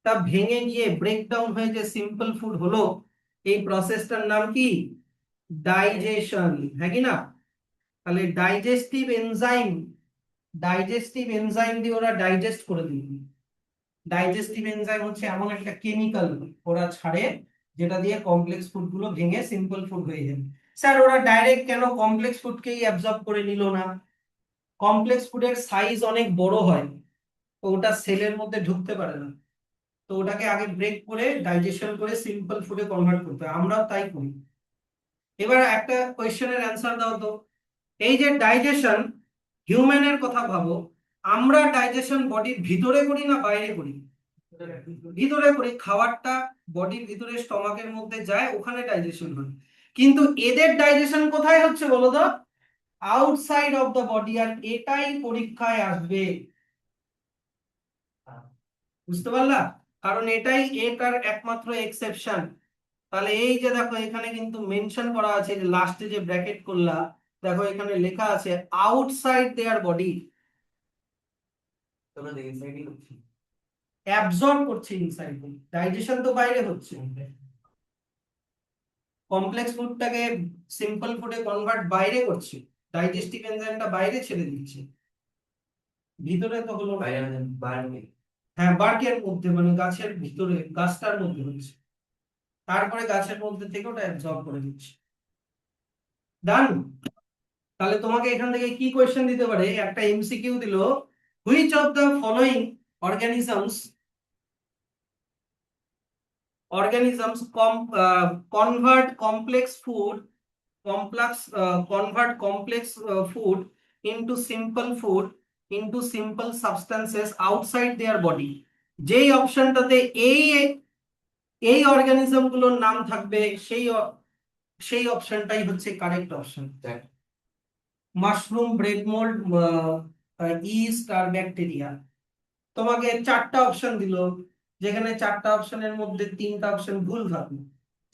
তা ভেঙে গিয়ে ব্রেকডাউন হয়ে যে সিম্পল ফুড হলো, এই প্রসেসটার নাম কি? ডাইজেশন, হ্যাঁ কি না? তাহলে ডাইজেস্টিভ এনজাইম দিয়ে ওরা ডাইজেস্ট করে দিবে। ডাইজেস্টিভ এনজাইম হচ্ছে এমন একটা কেমিক্যাল ওরা ছাড়ে যেটা দিয়ে কমপ্লেক্স ফুড গুলো ভেঙে সিম্পল ফুড হয়ে যাবে। স্যার ওরা ডাইরেক্ট কেন কমপ্লেক্স ফুডকেই অ্যাবজর্ব করে নিল না? কমপ্লেক্স ফুডের সাইজ অনেক বড় হয়, তো ওটা সেলের মধ্যে ঢুকতে পারে না, তো ওটাকে আগে ব্রেক করে ডাইজেশন করে সিম্পল ফুডে কনভার্ট করতে হয়, আমরাও তাই করি। এবার একটা কোয়েশ্চেনের অ্যান্সার দাও তো। এই যে ডাইজেশন, হিউম্যানের কথা ভাবো, আমরা ডাইজেশন বডির ভিতরে করি না বাইরে করি? ভিতরে করি। খাবারটা বডির ভিতরে স্টমাকের মধ্যে যায়, ওখানে ডাইজেশন হয়। কিন্তু এদের ডাইজেশন কোথায় হচ্ছে বলো তো? Outside of the body. আর এটাই পরীক্ষায় আসবে, বুঝতে পারলা? কারণ এটাই এটার একমাত্র এক্সেপশন। তাহলে এই যে দেখো এখানে কিন্তু মেনশন করা আছে, যে লাস্টে যে ব্র্যাকেট করলা, দেখো এখানে লেখা আছে আউটসাইড দেয়ার বডি, অ্যাবজর্ব করছে ইনসাইড। ডাইজেশন তো বাইরে হচ্ছে, কমপ্লেক্স ফুডটাকে সিম্পল ফুডে কনভার্ট বাইরে করছে, ডাইজেস্টিভ এনজাইমটা বাইরে ছেড়ে দিচ্ছে, ভিতরে তো হলো না। হ্যাঁ, বার্গের মধ্যে, মানে গাছের ভিতরে, গাছটার মধ্যে হচ্ছে, তারপরে গাছের মধ্যে থেকে ওটা অ্যাবজর্ব করে দিচ্ছে। ডান। তাহলে তোমাকে এখান থেকে কি কোয়েশ্চেন দিতে পারে? একটা এমসিকিউ দিল, which of the following organisms organisms convert complex food into simple substances outside their body। যেই অপশনটাতে এই এই অর্গানিজম গুলোর নাম থাকবে, সেই অপশনটাই হচ্ছে correct option. Mushroom, bread mould, yeast আর ব্যাকটেরিয়া। তোমাকে চারটা অপশন দিল, যেখানে চারটা অপশনের মধ্যে তিনটা অপশন ভুল থাকবে,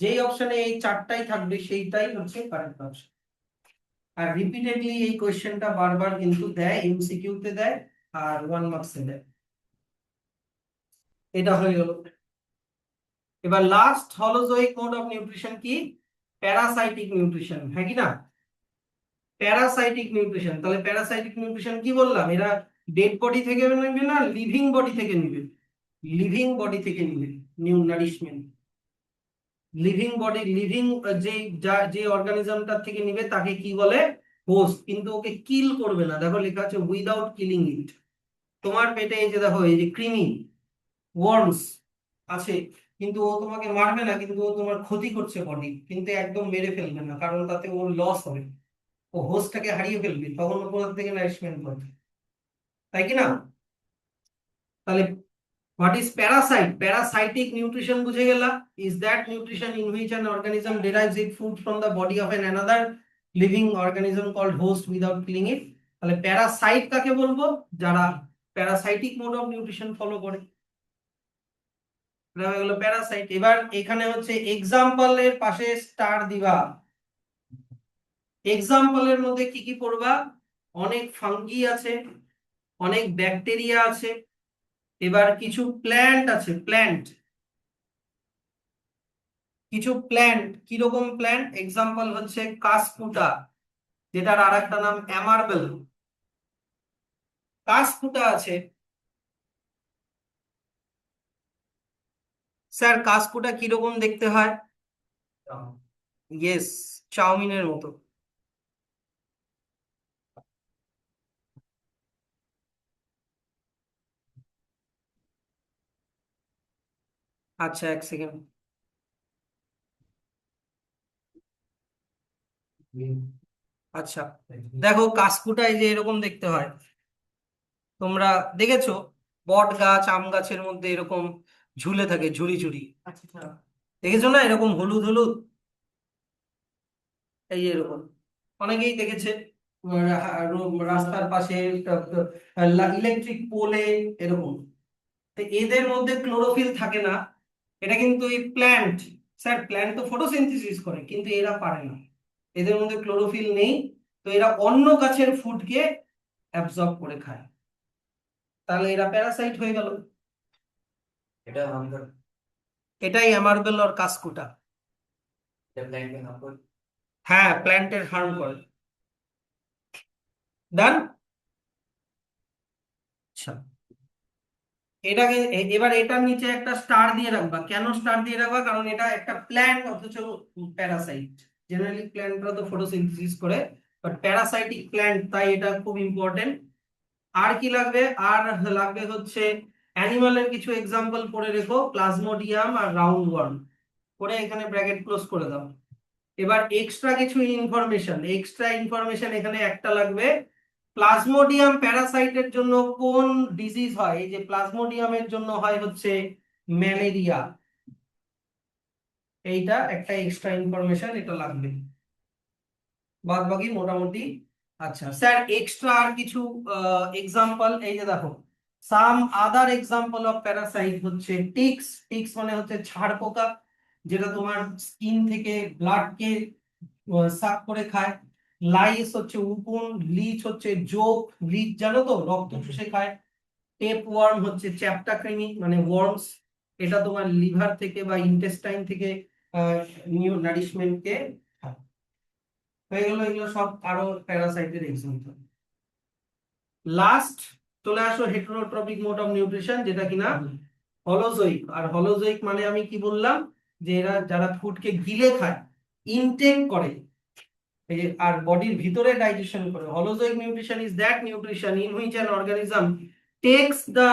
যেই অপশনে এই চারটাই থাকবে সেইটাই হচ্ছে কারেক্ট অপশন। আর রিপিটেডলি এই কোশ্চেনটা বারবার কিন্তু দেয়, এমসিকিউ তে দেয় আর 1 মার্কসে দেয়। এটা হয়ে গেল। এবার লাস্ট হলোজোয়িক মোড অফ নিউট্রিশন কি? প্যারাসাইটিক নিউট্রিশন, হ্যাঁ কি না? Parasitic nutrition. তাহলে প্যারাসাইটিক নিউট্রিশন কি বললাম? এরা ডেড বডি থেকে নেবে না লিভিং বডি থেকে নেবে? লিভিং বডি থেকে নেবে new nourishment. Living body, living যে যে অর্গানিজমটা থেকে নিবে তাকে কি বলে? হোস্ট। কিন্তু ওকে কিল করবে না, দেখো লেখা আছে উইদাউট কিলিং ইট। তোমার পেটে এই যে দেখো, এই যে কৃমি, ওয়ার্মস আছে, কিন্তু ও তোমাকে মারবে না, কিন্তু ও তোমার ক্ষতি করছে বডি, কিন্তু একদম মেরে ফেলবে না, কারণ তাতে ওর লস হবে, ও হোস্টটাকে হারিয়ে ফেলবে, তখন ও কোথা থেকে নারিশমেন্ট পাবে, তাই কি না? তাহলে what is parasite? Parasitic nutrition বুঝে গেলা? Is that nutrition in which an organism derives its food from the body of an another living organism called host without killing it। তাহলে প্যারাসাইট কাকে বলবো? যারা parasitic mode of nutrition follow করে, এটা হয়ে গেল প্যারাসাইট। এবার এখানে হচ্ছে এক্সাম্পল এর পাশে স্টার দিবা। এক্সাম্পল এর মধ্যে কি কি পড়বা? অনেক ফাঙ্গি আছে, অনেক ব্যাকটেরিয়া আছে, এবার কিছু প্ল্যান্ট আছে, প্ল্যান্ট, কিছু প্ল্যান্ট। কিরকম প্ল্যান্ট? এক্সাম্পল হচ্ছে কাসকুটা, যেটার আর একটা নাম অ্যামারবেল। কাসকুটা আছে। স্যার কাসকুটা কিরকম দেখতে হয়? ইয়েস, চাউমিনের মতো। আচ্ছা, এক সেকেন্ড। আচ্ছা, দেখো কাসকুটায় যে এরকম দেখতে হয়, তোমরা দেখেছো বট গাছ আম গাছের মধ্যে এরকম ঝুলে থাকে, ঝুড়ি ঝুড়ি। আচ্ছা, দেখেছো না এরকম হলুদ হলুদ, এই যে এরকম অনেকেই দেখেছে রাস্তার পাশে, ইলেকট্রিক পোলে, এরকম। তো এদের মধ্যে ক্লোরোফিল থাকে না। এটা কিন্তু এই প্ল্যান্ট, স্যার প্ল্যান্ট তো ফটোসিনথেসিস করে, কিন্তু এরা পারে না, এদের মধ্যে ক্লোরোফিল নেই। তো এরা অন্য গাছের ফুডকে অ্যাবজর্ব করে খায়, তাহলে এরা প্যারাসাইট হয়ে গেল। এটা আমাদের, এটাই অ্যামারবেল আর কাসকুটা। হ্যাঁ, প্ল্যান্টের হার্ম করে। ডান। আচ্ছা, এটাকে এবার এটার নিচে একটা স্টার দিয়ে রাখবা। কেন স্টার দিয়ে রাখবা? কারণ এটা একটা প্ল্যান্ট অথচ প্যারাসাইট। জেনারেলি প্ল্যান্টরা তো ফটোসিনথেসিস করে, বাট প্যারাসাইটিক প্ল্যান্ট, তাই এটা খুব ইম্পর্টেন্ট। আর কি লাগবে? আর লাগবে হচ্ছে অ্যানিমালের কিছু এক্সাম্পল পড়ে রেখো, প্লাজমোডিয়াম আর রাউন্ড ওয়ার্ম, করে এখানে ব্র্যাকেট ক্লোজ করে দাও। এবার এক্সট্রা কিছু ইনফরমেশন, এখানে একটা লাগবে। প্লাজমোডিয়াম প্যারাসাইটের জন্য কোন ডিজিজ হয়? এই যে প্লাজমোডিয়ামের জন্য হয় হচ্ছে ম্যালেরিয়া। এইটা একটা এক্সট্রা ইনফরমেশন, এটা লাগবে। বাদ বাকি মোটামুটি। আচ্ছা স্যার, এক্সট্রা আর কিছু এক্সাম্পল, এই যে দেখো সাম আদার এক্সাম্পল অফ প্যারাসাইট হচ্ছে টিক্স। টিক্স মানে হচ্ছে ছাড় পোকা, যেটা তোমার স্কিন থেকে ব্লাডকে সাক করে খায়। লাইস হচ্ছে উকুন, লিচ হচ্ছে জোক, লিচ জানো তো, রক্ত চুষে খায়। টেপ ওয়ার্ম হচ্ছে চ্যাপ্টা কৃমি, মানে ওয়ার্মস, এটা তোমার লিভার থেকে বা ইন্টেস্টাইন থেকে নিউ নারিশমেন্টকে খায়। হয়ে গেল এগুলো সব আরো প্যারাসাইটের এক্সাম্পল। লাস্ট চলে আসো হেটারোট্রপিক মোড অফ নিউট্রিশন, যেটা কিনা হলোজোইক। আর হলোজোইক মানে আমি কি বললাম, যে এরা যারা ফুডকে গিলে খায়, ইনটেক করে, আর বডির ভিতরে ডাইজেশন করে। Holozoic nutrition is that nutrition in which an organism takes the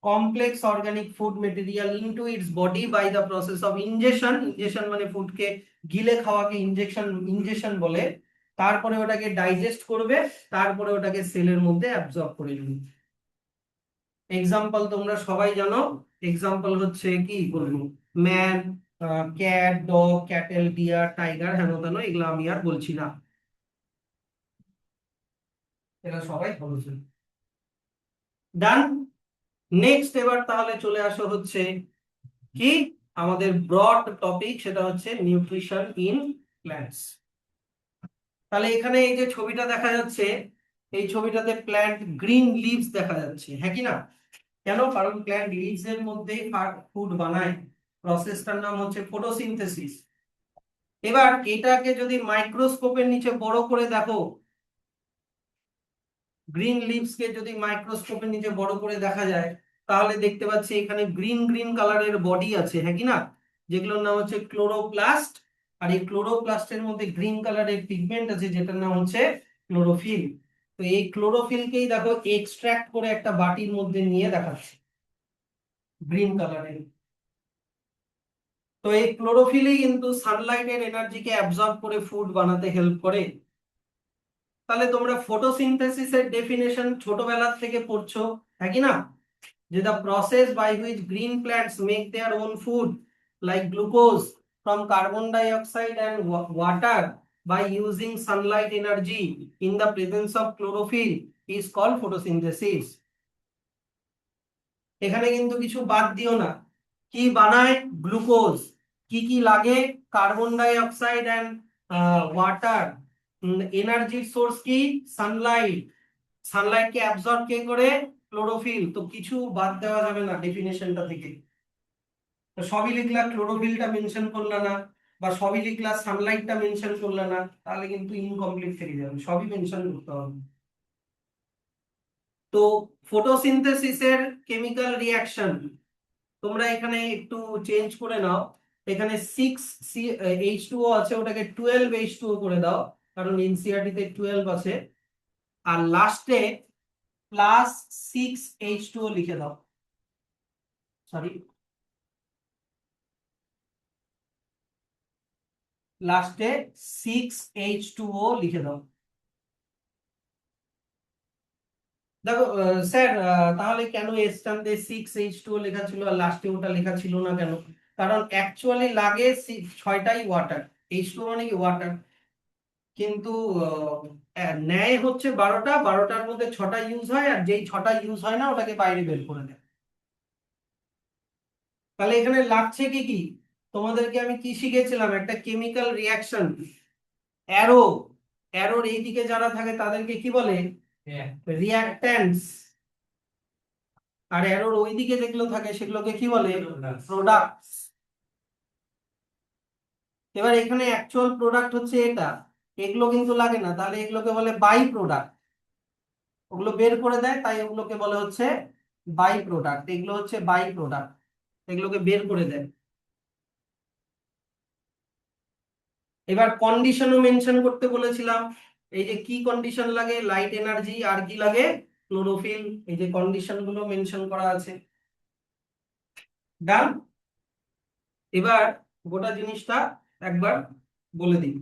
complex organic food material into its body by the process of ingestion। ingestion মানে ফুডকে গিলে খাওয়াকে ইনজেকশন বলে। তারপরে ওটাকে ডাইজেস্ট করবে, তারপরে ওটাকে সেলের মধ্যে অ্যাবজর্ব করে নেবে। এক্সাম্পল তোমরা সবাই জানো, এক্সাম্পল হচ্ছে কি বলবো, man, cat, dog, cattle, deer, tiger, hen তেন, এগুলো আমি আর বলছি না, এরা সবাই বলছে। ডান। নেক্সট এবার তাহলে চলে আসো হচ্ছে কি আমাদের ব্রড টপিক, সেটা হচ্ছে নিউট্রিশন ইন প্ল্যান্টস। তাহলে এখানে এই যে ছবিটা দেখা যাচ্ছে, এই ছবিটাতে প্ল্যান্ট গ্রিন লিভস দেখা যাচ্ছে, হ্যাঁ কি না? কেন? কারণ প্ল্যান্ট লিভস এর মধ্যেই ফুড বানায়, প্রসেসটার নাম হচ্ছে ফটোসিনথেসিস। এবার এটাকে যদি মাইক্রোস্কোপের নিচে বড় করে দেখো, গ্রিন লিভস কে যদি মাইক্রোস্কোপের নিচে বড় করে দেখা যায়, তাহলে দেখতে পাচ্ছি এখানে গ্রিন গ্রিন কালারের বডি আছে, হ্যাঁ কি না? যেগুলোর নাম হচ্ছে ক্লোরোপ্লাস্ট। আর এই ক্লোরোপ্লাস্টের মধ্যে গ্রিন কালারের পিগমেন্ট আছে, যেটার নাম হচ্ছে ক্লোরোফিল। তো এই ক্লোরোফিলকেই দেখো এক্সট্রাক্ট করে একটা বাটির মধ্যে নিয়ে দেখাচ্ছে, গ্রিন কালারের। তো এই ক্লোরোফিলই কিন্তু সানলাইটের এনার্জিকে অ্যাবজর্ব করে ফুড বানাতে হেল্প করে। তাহলে তোমরা ফটোসিনথেসিসের ডেফিনেশন ছোটবেলা থেকে পড়ছো, হ্যাঁ কি না? যে the process by which green plants make their own food like glucose from carbon dioxide and water by using sunlight energy in the presence of chlorophyll is called photosynthesis। এখানে কিন্তু কিছু বাদ দিও না। কি বানায়? গ্লুকোজ। কি কি লাগে? কার্বন ডাই অক্সাইড এন্ড ওয়াটার। এনার্জির সোর্স কি? সানলাইট। সানলাইট কে অ্যাবজর্ব কে করে? ক্লোরোফিল। তো কিছু বাদ দেওয়া যাবে না ডেফিনেশনটা থেকে। তো সবই লিখলা, ক্লোরোফিলটা মেনশন করলা না, বা সবই লিখলা সানলাইটটা মেনশন করলা না, তাহলে কিন্তু ইনকমপ্লিট থেকে যাবে, সবই মেনশন করতে হবে। তো ফটোসিনথেসিসের কেমিক্যাল রিঅ্যাকশন তোমরা এখানে একটু চেঞ্জ করে নাও। এখানে 6 H2O আছে, ওটাকে 12 H2O করে দাও, কারণ এনসিইআরটি তে 12 আছে। আর লাস্টে +6 H2O লিখে দাও। সরি, লাস্টে 6H2O লিখে দাও। দেখো স্যার, তাহলে কেন এস টার্মে 6H2O লেখা ছিল আর লাস্টে ওটা লেখা ছিল না কেন? কারণ অ্যাকচুয়ালি লাগে ছয়টাই ওয়াটার, H2O মানে কি ওয়াটার, কিন্তু ন্যায় হচ্ছে 12টা, 12টার মধ্যে 6টা ইউজ হয়, আর যেই 6টা ইউজ হয় না ওটাকে বাইরে বের করে দেয়। তাহলে এখানে লাগছে কি কি? তোমাদেরকে আমি কি শিখেছিলাম? একটা কেমিক্যাল রিয়াকশন, অ্যারো, অ্যারোর এইদিকে যারা থাকে তাদেরকে কি বলে? রিয়াক্ট্যান্টস। আর অ্যারোর ওইদিকে যেগুলো থাকে সেগুলোকে কি বলে? প্রোডাক্টস। এবার এখানে অ্যাকচুয়াল প্রোডাক্ট হচ্ছে এটা, এগুলো কিন্তু লাগে না, তাহলে এগুলোকে বলে বাই প্রোডাক্ট। ওগুলো বের করে দেয়, তাই ওগুলোকে বলে হচ্ছে বাই প্রোডাক্ট। এগুলো হচ্ছে বাই প্রোডাক্ট, এগুলোকে বের করে দেয়। এবার কন্ডিশনও মেনশন করতে বলেছিলাম। এই যে কি কন্ডিশন লাগে? লাইট এনার্জি, আর কি লাগে? ক্লোরোফিল। এই যে কন্ডিশন গুলো মেনশন করা আছে। ডান। এবার গোটা জিনিসটা একবার বলে দিই।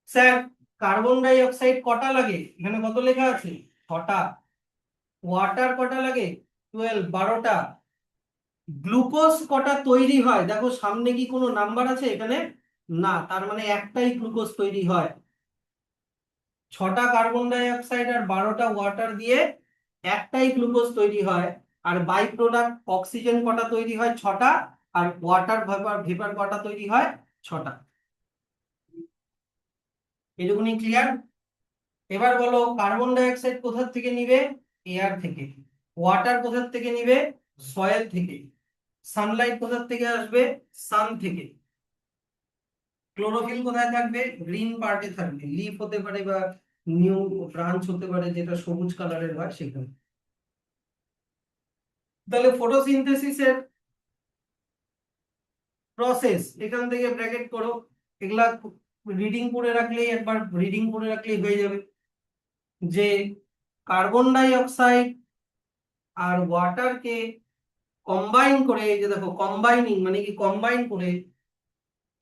স্যার, কার্বন ডাই অক্সাইড কটা লাগে? এখানে কত লেখা আছে? 6টা। ওয়াটার কটা লাগে? 12, 12টা। গ্লুকোজ কটা তৈরি হয়? দেখো সামনে কি কোনো নাম্বার আছে এখানে? না, তার মানে একটাই গ্লুকোজ তৈরি হয়। 6টা কার্বন ডাই অক্সাইড আর 12টা ওয়াটার দিয়ে একটাই গ্লুকোজ তৈরি হয়। আর বাই প্রোডাক্ট অক্সিজেন কটা তৈরি হয়? 6টা। আর ওয়াটার ভেপার ভেপার কটা তৈরি হয়? 6টা। এটুকুনি ক্লিয়ার? এবার বলো, কার্বন ডাই অক্সাইড কোথা থেকে নিবে? এয়ার থেকে। ওয়াটার কোথা থেকে নিবে? সয়েল থেকে। সানলাইট কোথা থেকে আসবে? সান থেকে। ক্লোরোফিল কোথায় থাকবে? গ্রিন পার্টে থাকবে, লিফ হতে পারে বা নিউ ব্রাঞ্চ হতে পারে, যেটা সবুজ কালারের হয় সেখানে। তাহলে ফটোসিনথেসিসের প্রসেস এখান থেকে ব্র্যাকেট করো। এগুলা রিডিং করে রাখলেই, একবার রিডিং করে রাখলেই হয়ে যাবে যে কার্বন ডাই অক্সাইড আর ওয়াটারকে কম্বাইন করে, এই যে দেখো কম্বাইনিং মানে কি, কম্বাইন করে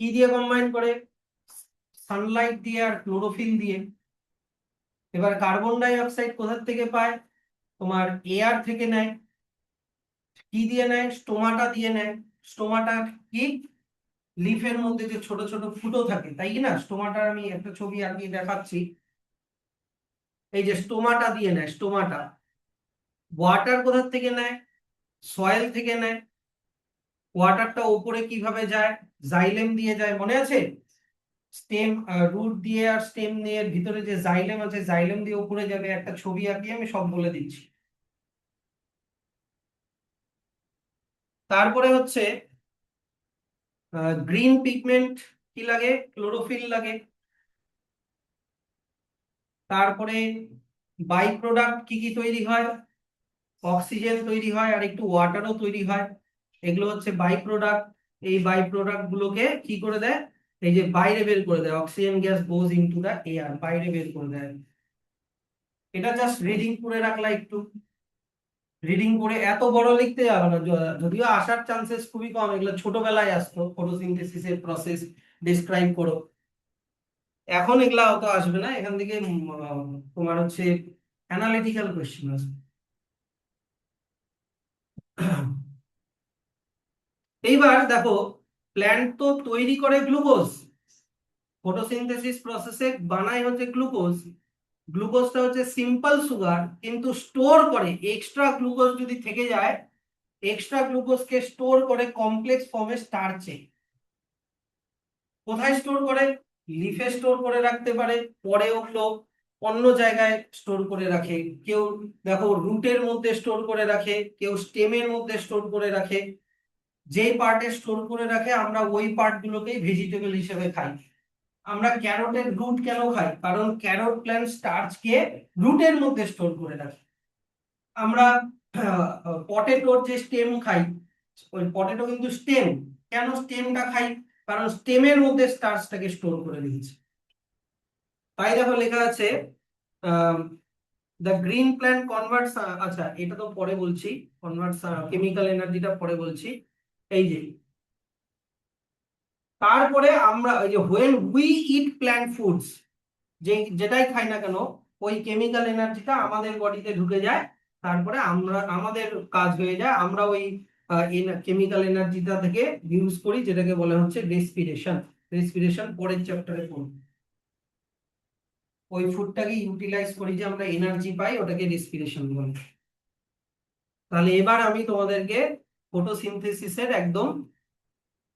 কি দিয়ে কম্বাইন করে? সানলাইট দিয়ে আর ক্লোরোফিল দিয়ে। এবার কার্বন ডাই অক্সাইড কোথা থেকে পায়? তোমার এয়ার থেকে নেয়। কি দিয়ে নেয়? স্টোমাটা দিয়ে নেয়। স্টোমাটা কি? লিফের মধ্যে যে ছোট ছোট ফুটো থাকে, তাই কি না? স্টোমাটার আমি একটা ছবি আঁকিয়ে দেখাচ্ছি। এই যে স্টোমাটা দিয়ে নেয়, স্টোমাটা। ওয়াটার কোথা থেকে নেয়? সয়েল থেকে নেয়। ওয়াটারটা উপরে কিভাবে যায়? জাইলেম দিয়ে যায়, মনে আছে? স্টেম, রুট দিয়ে আর স্টেম নিয়ে ভিতরে যে জাইলেম আছে, জাইলেম দিয়ে উপরে যাবে। একটা ছবি আঁকিয়ে আমি সব বলে দিচ্ছি। তারপরে হচ্ছে গ্রিন পিগমেন্ট কি লাগে? ক্লোরোফিল লাগে। তারপরে বাই প্রোডাক্ট কি কি তৈরি হয়? অক্সিজেন তৈরি হয় আর একটু ওয়াটারও তৈরি হয়। এগুলো হচ্ছে বাই প্রোডাক্ট। এই বাই প্রোডাক্ট গুলোকে কি করে দেয়? এই যে বাইরে বের করে দেয়। Oxygen gas goes into the air, বাইরে বের করে দেয়। এটা জাস্ট রিডিং করে রাখলা একটু। রিডিং করে এত বড় লিখতে যাবে না, যদিও আসার চান্সেস খুবই কম। এগুলো ছোটবেলায় আসতো, ফটোসিনথেসিসের প্রসেস ডিসক্রাইব করো। এখন এগুলা অত আসবে না, এখান থেকে তোমার হচ্ছে অ্যানালিটিক্যাল কোশ্চেন আসবে। এইবার দেখো, প্ল্যান্ট তো তৈরি করে গ্লুকোজ, ফটোসিনথেসিস প্রসেসে বানায় হচ্ছে গ্লুকোজ। গ্লুকোজটা হচ্ছে সিম্পল সুগার, কিন্তু স্টোর করে এক্সট্রা গ্লুকোজ যদি থেকে যায়, এক্সট্রা গ্লুকোজকে স্টোর করে কমপ্লেক্স ফর্মে স্টার্চে। কোথায় স্টোর করে? লিফে স্টোর করে রাখতে পারে, পরে ওগুলো অন্য জায়গায় স্টোর করে রাখে। কেউ দেখো রুটের মধ্যে স্টোর করে রাখে, কেউ স্টেমের মধ্যে স্টোর করে রাখে। যেই পার্টে স্টোর করে রাখে আমরা ওই পার্ট গুলোকেই ভেজিটেবল হিসেবে খাই। আমরা ক্যারোটের রুট কেন খাই? কারণ ক্যারোট প্ল্যান্ট স্টার্চকে রুটের মধ্যে স্টোর করে রাখে। আমরা পটেটোর যে স্টেম খাই, ওই পটেটো কিন্তু স্টেম। কেন স্টেমটা খাই? কারণ স্টেমের মধ্যে স্টার্চটাকে স্টোর করে রেখেছে। তাই দেখো লেখা আছে দ্য গ্রিন প্ল্যান্ট কনভার্টস, আচ্ছা এটা তো পরে বলছি, কনভার্টস কেমিক্যাল এনার্জিটা পরে বলছি। এই যে তারপরে আমরা ওই যে when we eat plant foods, যেটাই খাই না কেন ওই কেমিক্যাল এনার্জিটা আমাদের বডিতে ঢুকে যায়, তারপরে আমরা আমাদের কাজ হয়ে যায়, আমরা ওই কেমিক্যাল এনার্জিটা থেকে ইউজ করি, যেটাকে বলা হচ্ছে রেসপিরেশন। রেসপিরেশন পরের চ্যাপ্টারে পড়ব। ওই ফুডটাকে ইউটিলাইজ করি যে আমরা এনার্জি পাই, ওটাকে রেসপিরেশন বলে। তাহলে এবার আমি তোমাদেরকে ফটোসিনথেসিসের একদম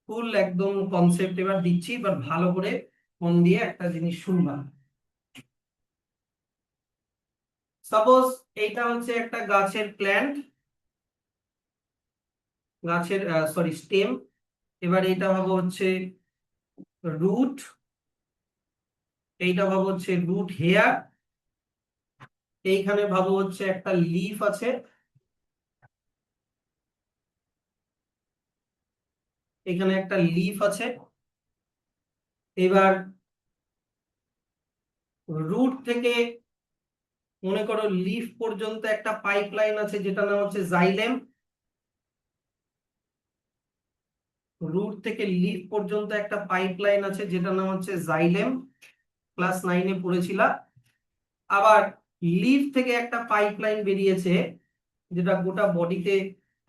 ফুল একদম কনসেপ্ট এবার দিচ্ছি, এবার ভালো করে মন দিয়ে একটা জিনিস শুনবা। সাপোজ এইটা হচ্ছে একটা গাছের প্ল্যান্ট, গাছের সরি স্টেম। এবার এইটা ভাবো হচ্ছে রুট, এইটা ভাবো হচ্ছে রুট হেয়ার, এইখানে ভাবো হচ্ছে একটা লিফ আছে, এখানে একটা লিফ আছে। এবার রুট থেকে মনে করো লিফ পর্যন্ত একটা পাইপলাইন আছে যেটা নাম হচ্ছে জাইলেম। রুট থেকে লিফ পর্যন্ত একটা পাইপলাইন আছে যেটা নাম হচ্ছে জাইলেম, ক্লাস 9-এ পড়েছিলাম। আবার লিফ থেকে একটা পাইপলাইন বেরিয়েছে যেটা গোটা বডিতে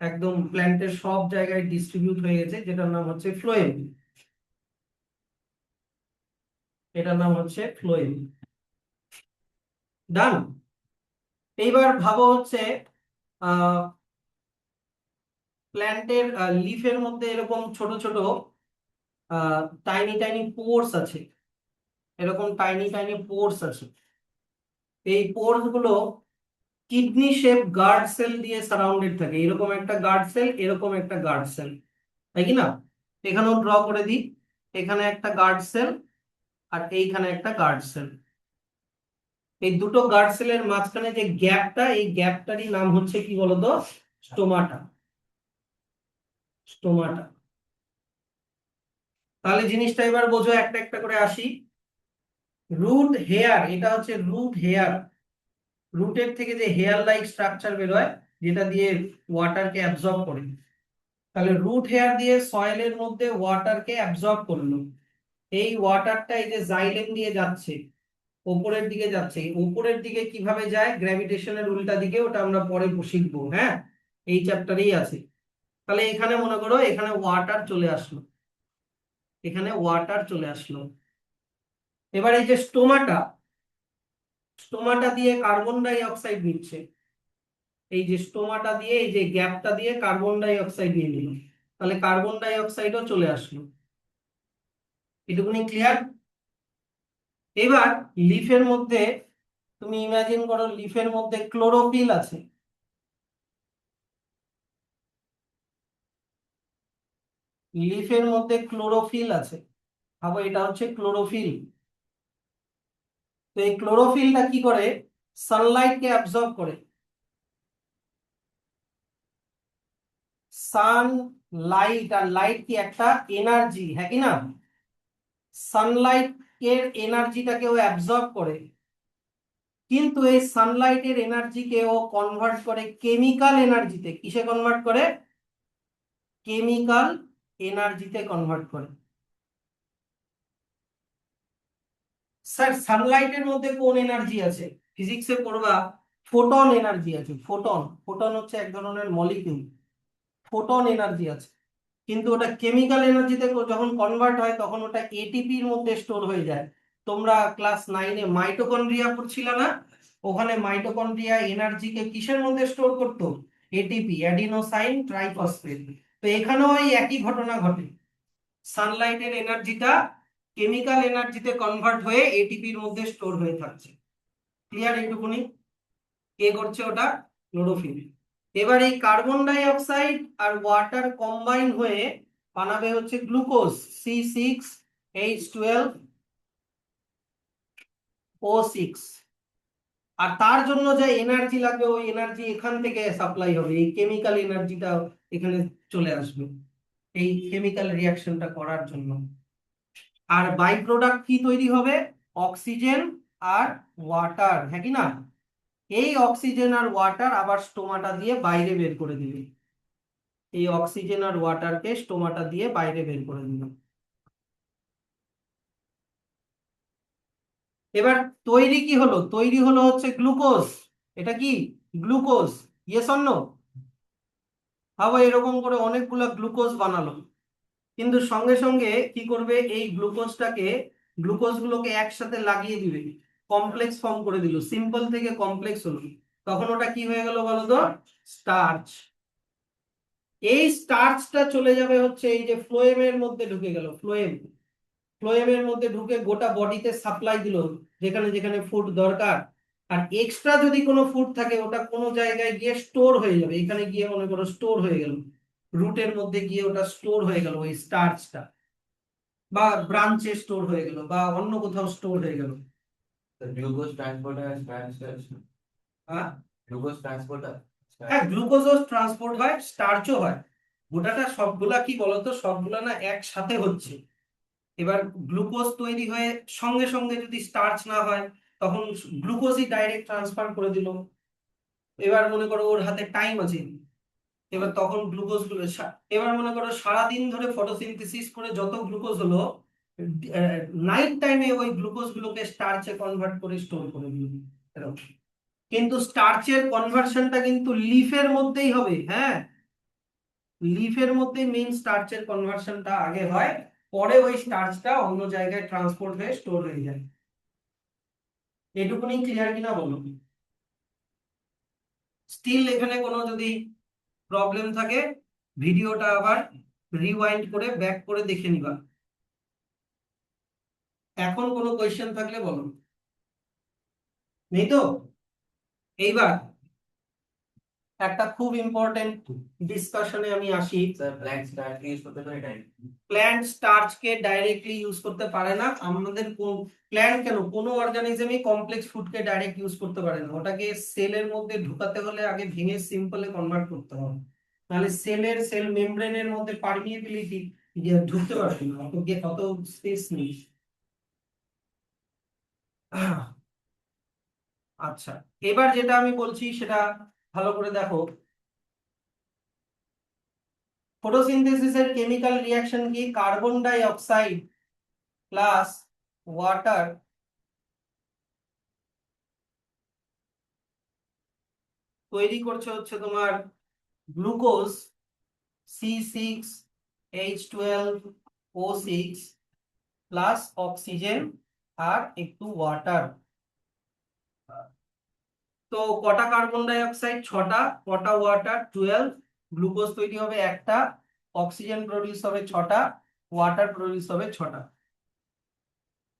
একদম প্ল্যান্টের সব জায়গায় ডিস্ট্রিবিউট হয়ে গেছে, যেটার নাম হচ্ছে ফ্লোয়েম। এটার নাম হচ্ছে ফ্লোয়েম। ডান। এইবার ভাবো হচ্ছে আহ প্ল্যান্টের লিফের মধ্যে এরকম ছোট ছোট টাইনি টাইনি পোর্স আছে, এরকম টাইনি টাইনি পোর্স আছে। এই পোর্স গুলো কিডনি শেপ গার্ড সেল দিয়ে সারাউন্ডেড থাকে, এরকম একটা গার্ড সেল, এরকম একটা গার্ড সেল, তাই কি না? এখানেও ড্র করে দিই, এখানে একটা গার্ড সেল আর এইখানে একটা গার্ড সেল। এই দুটো গার্ড সেলের মাঝখানে যে গ্যাপটা, এই গ্যাপটারই নাম হচ্ছে কি বলতো? স্টোমাটা। স্টোমাটা। তাহলে জিনিসটা এবার বোঝো, একটা একটা করে আসি। রুট হেয়ার, এটা হচ্ছে রুট হেয়ার। রুটের থেকে যে হেয়ার লাইক স্ট্রাকচার বেরোয়, যেটা দিয়ে ওয়াটারকে অ্যাবজর্ব করে। তাহলে রুট হেয়ার দিয়ে সয়েলের মধ্যে ওয়াটারকে অ্যাবজর্ব করলো। এই ওয়াটারটা এই যে জাইলেম দিয়ে যাচ্ছে, উপরের দিকে যাচ্ছে। উপরের দিকে কিভাবে যায়? গ্র্যাভিটেশনের উল্টা দিকে, ওটা আমরা পরে শিখবো। হ্যাঁ, এই চ্যাপ্টারেই আছে। তাহলে এখানে মনে করো এখানে ওয়াটার চলে আসলো, এখানে ওয়াটার চলে আসলো। এবার এই যে স্টোমাটা, স্টোমাটা দিয়ে কার্বন ডাই অক্সাইড নিচ্ছে। এই যে স্টোমাটা দিয়ে এই যে গ্যাপটা দিয়ে কার্বন ডাই অক্সাইড নিয়ে নিল, তাহলে কার্বন ডাই অক্সাইডও চলে আসলো। এটুকুনি ক্লিয়ার? এবার লিফের মধ্যে তুমি ইমাজিন করো, লিফের মধ্যে ক্লোরোফিল আছে। লিফের মধ্যে ক্লোরোফিল আছে, ভাবো এটা হচ্ছে ক্লোরোফিল। তো এই ক্লোরোফিলটা কি করে? সানলাইটকে অ্যাবজর্ব করে। সানলাইট, আর লাইট কি একটা এনার্জি, হ্যাঁ কি না? সানলাইট এর এনার্জিটাকে ও অ্যাবজর্ব করে, কিন্তু এই সানলাইটের এনার্জিকে ও কনভার্ট করে কেমিক্যাল এনার্জিতে। কিসে কনভার্ট করে? কেমিক্যাল এনার্জিতে কনভার্ট করে। স্যার সানলাইটের মধ্যে কোন এনার্জি আছে? ফিজিক্সে পড়বা, ফোটন এনার্জি আছে। ফোটন, ফোটন হচ্ছে এক ধরনের মলিকিউল, ফোটন এনার্জি আছে। কিন্তু ওটা কেমিক্যাল এনার্জিতে যখন কনভার্ট হয় তখন ওটা এটিপির মধ্যে স্টোর হয়ে যায়। তোমরা ক্লাস 9-এ মাইটোকন্ড্রিয়া পড়ছিলে না? ওখানে মাইটোকন্ড্রিয়া এনার্জিকে কিসের মধ্যে স্টোর করতো? ATP, adenosine triphosphate. তো এখানেও এই একই ঘটনা ঘটে, সানলাইটের এনার্জিটা কেমিক্যাল এনার্জিতে কনভার্ট হয়ে এটিপির মধ্যে স্টোর হয়ে থাকছে। ক্লিয়ার এইটুকুনি? কে করছে ওটা? ক্লোরোফিল। এবার এই কার্বন ডাই অক্সাইড আর ওয়াটার কম্বাইন হয়ে বানাবে হচ্ছে গ্লুকোজ, C6H12O6। আর তার জন্য যে এনার্জি লাগবে, ওই এনার্জি এখান থেকে সাপ্লাই হবে, এই কেমিক্যাল এনার্জিটা এখানে চলে আসবে এই কেমিক্যাল রিয়াকশনটা করার জন্য। আর বাই প্রোডাক্ট কি তৈরি হবে? অক্সিজেন আর ওয়াটার, হ্যাঁ কি না? এই অক্সিজেন আর ওয়াটার আবার স্টোমাটা দিয়ে বাইরে বের করে দিবে। এই অক্সিজেন আর ওয়াটারকে স্টোমাটা দিয়ে বাইরে বের করে দিবে। এবার তৈরি কি হলো? তৈরি হলো হচ্ছে গ্লুকোজ। এটা কি গ্লুকোজ? Yes or no? আবার এরকম করে অনেকগুলো গ্লুকোজ বানালো, কিন্তু সঙ্গে সঙ্গে কি করবে, এই গ্লুকোজ গুলোকে একসাথে লাগিয়ে দিবে, কমপ্লেক্স ফর্ম করে দিল, সিম্পল থেকে কমপ্লেক্স হলো, তখন ওটা কি হয়ে গেল বলতো? স্টার্চ। এই স্টার্চটা চলে যাবে হচ্ছে এই যে ফ্লোয়েমের মধ্যে ঢুকে গেল, ফ্লোয়েমের মধ্যে ঢুকে গোটা বডিতে সাপ্লাই দিল, যেখানে যেখানে ফুড দরকার। আর এক্সট্রা যদি কোনো ফুড থাকে ওটা কোনো জায়গায় গিয়ে স্টোর হয়ে যাবে, এখানে গিয়ে মনে করো স্টোর হয়ে গেল, রুটের মধ্যে গিয়ে ওটা স্টোর হয়ে গেল ওই স্টার্চটা, বা ব্রাঞ্চে স্টোর হয়ে গেল, বা অন্য কোথাও স্টোর হয়ে গেল। ग्लूकोज ट्रांसपोर्टर হ্যাঁ, ग्लूकोज ट्रांसपोर्टर হ্যাঁ, গ্লুকোজও ট্রান্সপোর্ট হয়, স্টার্চও হয়। গোটাটা সবগুলা কি বলতো, সবগুলা না একসাথে হচ্ছে। এবার গ্লুকোজ তৈরি হয়ে সঙ্গে সঙ্গে যদি স্টার্চ না হয়, তখন গ্লুকোজই ডাইরেক্ট ট্রান্সফার করে দিল। এবার মনে করো ওর হাতে টাইম আছে, এবার তখন গ্লুকোজ গুলো এবার মনে করো সারাদিন ধরে ফটোসিনথেসিস করে যত গ্লুকোজ হলো, নাইট টাইমে ওই গ্লুকোজ গুলোকে স্টার্চে কনভার্ট করে স্টোর করে দিল, এরকম। কিন্তু স্টার্চের কনভার্সনটা কিন্তু লিফের মধ্যেই হবে, হ্যাঁ, লিফের মধ্যে মেইন স্টার্চের কনভার্সনটা আগে হয়, পরে ওই স্টার্চটা অন্য জায়গায় ট্রান্সপোর্ট হয়ে স্টোর হয়ে যায়। এটুকুনি ক্লিয়ার কিনা বলো? স্টিল এখানে কোনো যদি প্রবলেম থাকে, ভিডিওটা আবার রিওয়াইন্ড করে ব্যাক করে দেখে নিবা। এখন কোনো কোয়েশ্চেন থাকলে বলো। নেই তো? এইবার একটা খুব ইম্পর্টেন্ট ডিসকাশনে আমি আসি। सर ब्लैंक स्टार्ट की यूज करते हैं टाइम প্ল্যান্ট স্টার্চকে ডাইরেক্টলি ইউজ করতে পারে না আমাদের। প্ল্যান্ট কেন, কোনো অর্গানিজমই কমপ্লেক্স ফুডকে ডাইরেক্ট ইউজ করতে পারে না, ওটাকে সেলের মধ্যে ঢুকাতে হলে আগে ভেঙে সিম্পলে কনভার্ট করতে হবে, নাহলে সেল মেমব্রেনের মধ্যে পারমিয়েবিলিটি ঢুকতে পারবে না, অত স্পেস নেই। আচ্ছা, এবার যেটা আমি বলছি সেটা ভালো করে দেখো। ফটোসিনথেসিসের কেমিক্যাল রিঅ্যাকশন কি? কার্বন ডাই অক্সাইড প্লাস ওয়াটার তৈরি করছে হচ্ছে তোমার গ্লুকোজ C6H12O6 প্লাস অক্সিজেন আর একটু ওয়াটার। তো কটা কার্বন ডাই অক্সাইড? 6টা। কটা ওয়াটার? 12। গ্লুকোজ তৈরি হবে একটা, অক্সিজেন প্রডিউস হবে 6টা, ওয়াটার প্রডিউস হবে 6টা।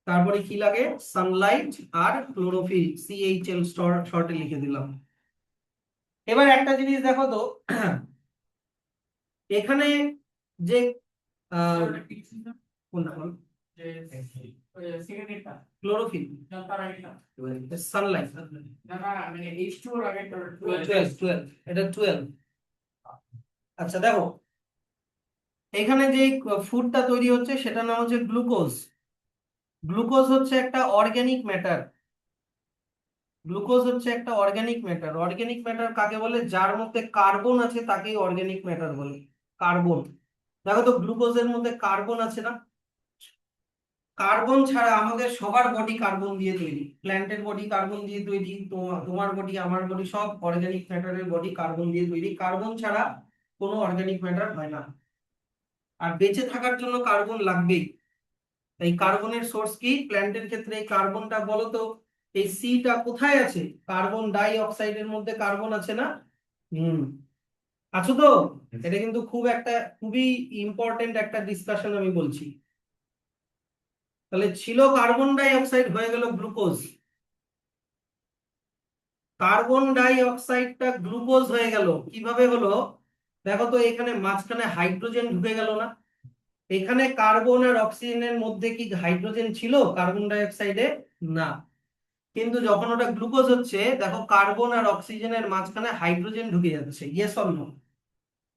তারপরে কি লাগে? সানলাইট আর ক্লোরোফিল, CHL শর্টে লিখে দিলাম। এবার একটা জিনিস দেখো তো, এখানে যে কোনটা বল? ক্লোরোফিল, সানলাইট, 12, এটা 12। আচ্ছা দেখো, এখানে যে ফুডটা তৈরি হচ্ছে সেটার নাম হচ্ছে গ্লুকোজ। গ্লুকোজ হচ্ছে একটা অর্গানিক ম্যাটার। গ্লুকোজ হচ্ছে একটা অর্গানিক ম্যাটার। অর্গানিক ম্যাটার কাকে বলে? যার মধ্যে কার্বন আছে তাকেই অর্গানিক ম্যাটার বলে। কার্বন, দেখো তো গ্লুকোজের মধ্যে কার্বন আছে না? কার্বন ছাড়া আমাদের সবার বডি কার্বন দিয়ে তৈরি, প্ল্যান্টের বডি কার্বন দিয়ে তৈরি, তোমার বডি আমার বডি সব অর্গানিক ম্যাটারের বডি কার্বন দিয়ে তৈরি। কার্বন ছাড়া কোনো অর্গানিক ম্যাটার হয় না, আর বেঁচে থাকার জন্য কার্বন লাগবেই। এই কার্বনের সোর্স কি প্ল্যান্টের ক্ষেত্রে? এই কার্বনটা বলো তো, এই সিটা কোথায় আছে? কার্বন ডাই অক্সাইডের মধ্যে কার্বন আছে না? হুম, আছো তো? এটা কিন্তু খুবই ইম্পর্টেন্ট একটা ডিসকাশন আমি বলছি। তাহলে ছিল কার্বন ডাই অক্সাইড, হয়ে গেল গ্লুকোজ। কার্বন ডাই অক্সাইডটা গ্লুকোজ হয়ে গেল, কিভাবে হলো? দেখো তো, এখানে মাঝখানে হাইড্রোজেন ঢুকে গেল না? এখানে কার্বন আর অক্সিজেনের মধ্যে কি হাইড্রোজেন ছিল কার্বন ডাই অক্সাইডে? না। কিন্তু যখন ওটা গ্লুকোজ হচ্ছে, দেখো কার্বন আর অক্সিজেনের মাঝখানে হাইড্রোজেন ঢুকে যাচ্ছে, ইয়েস অর নো?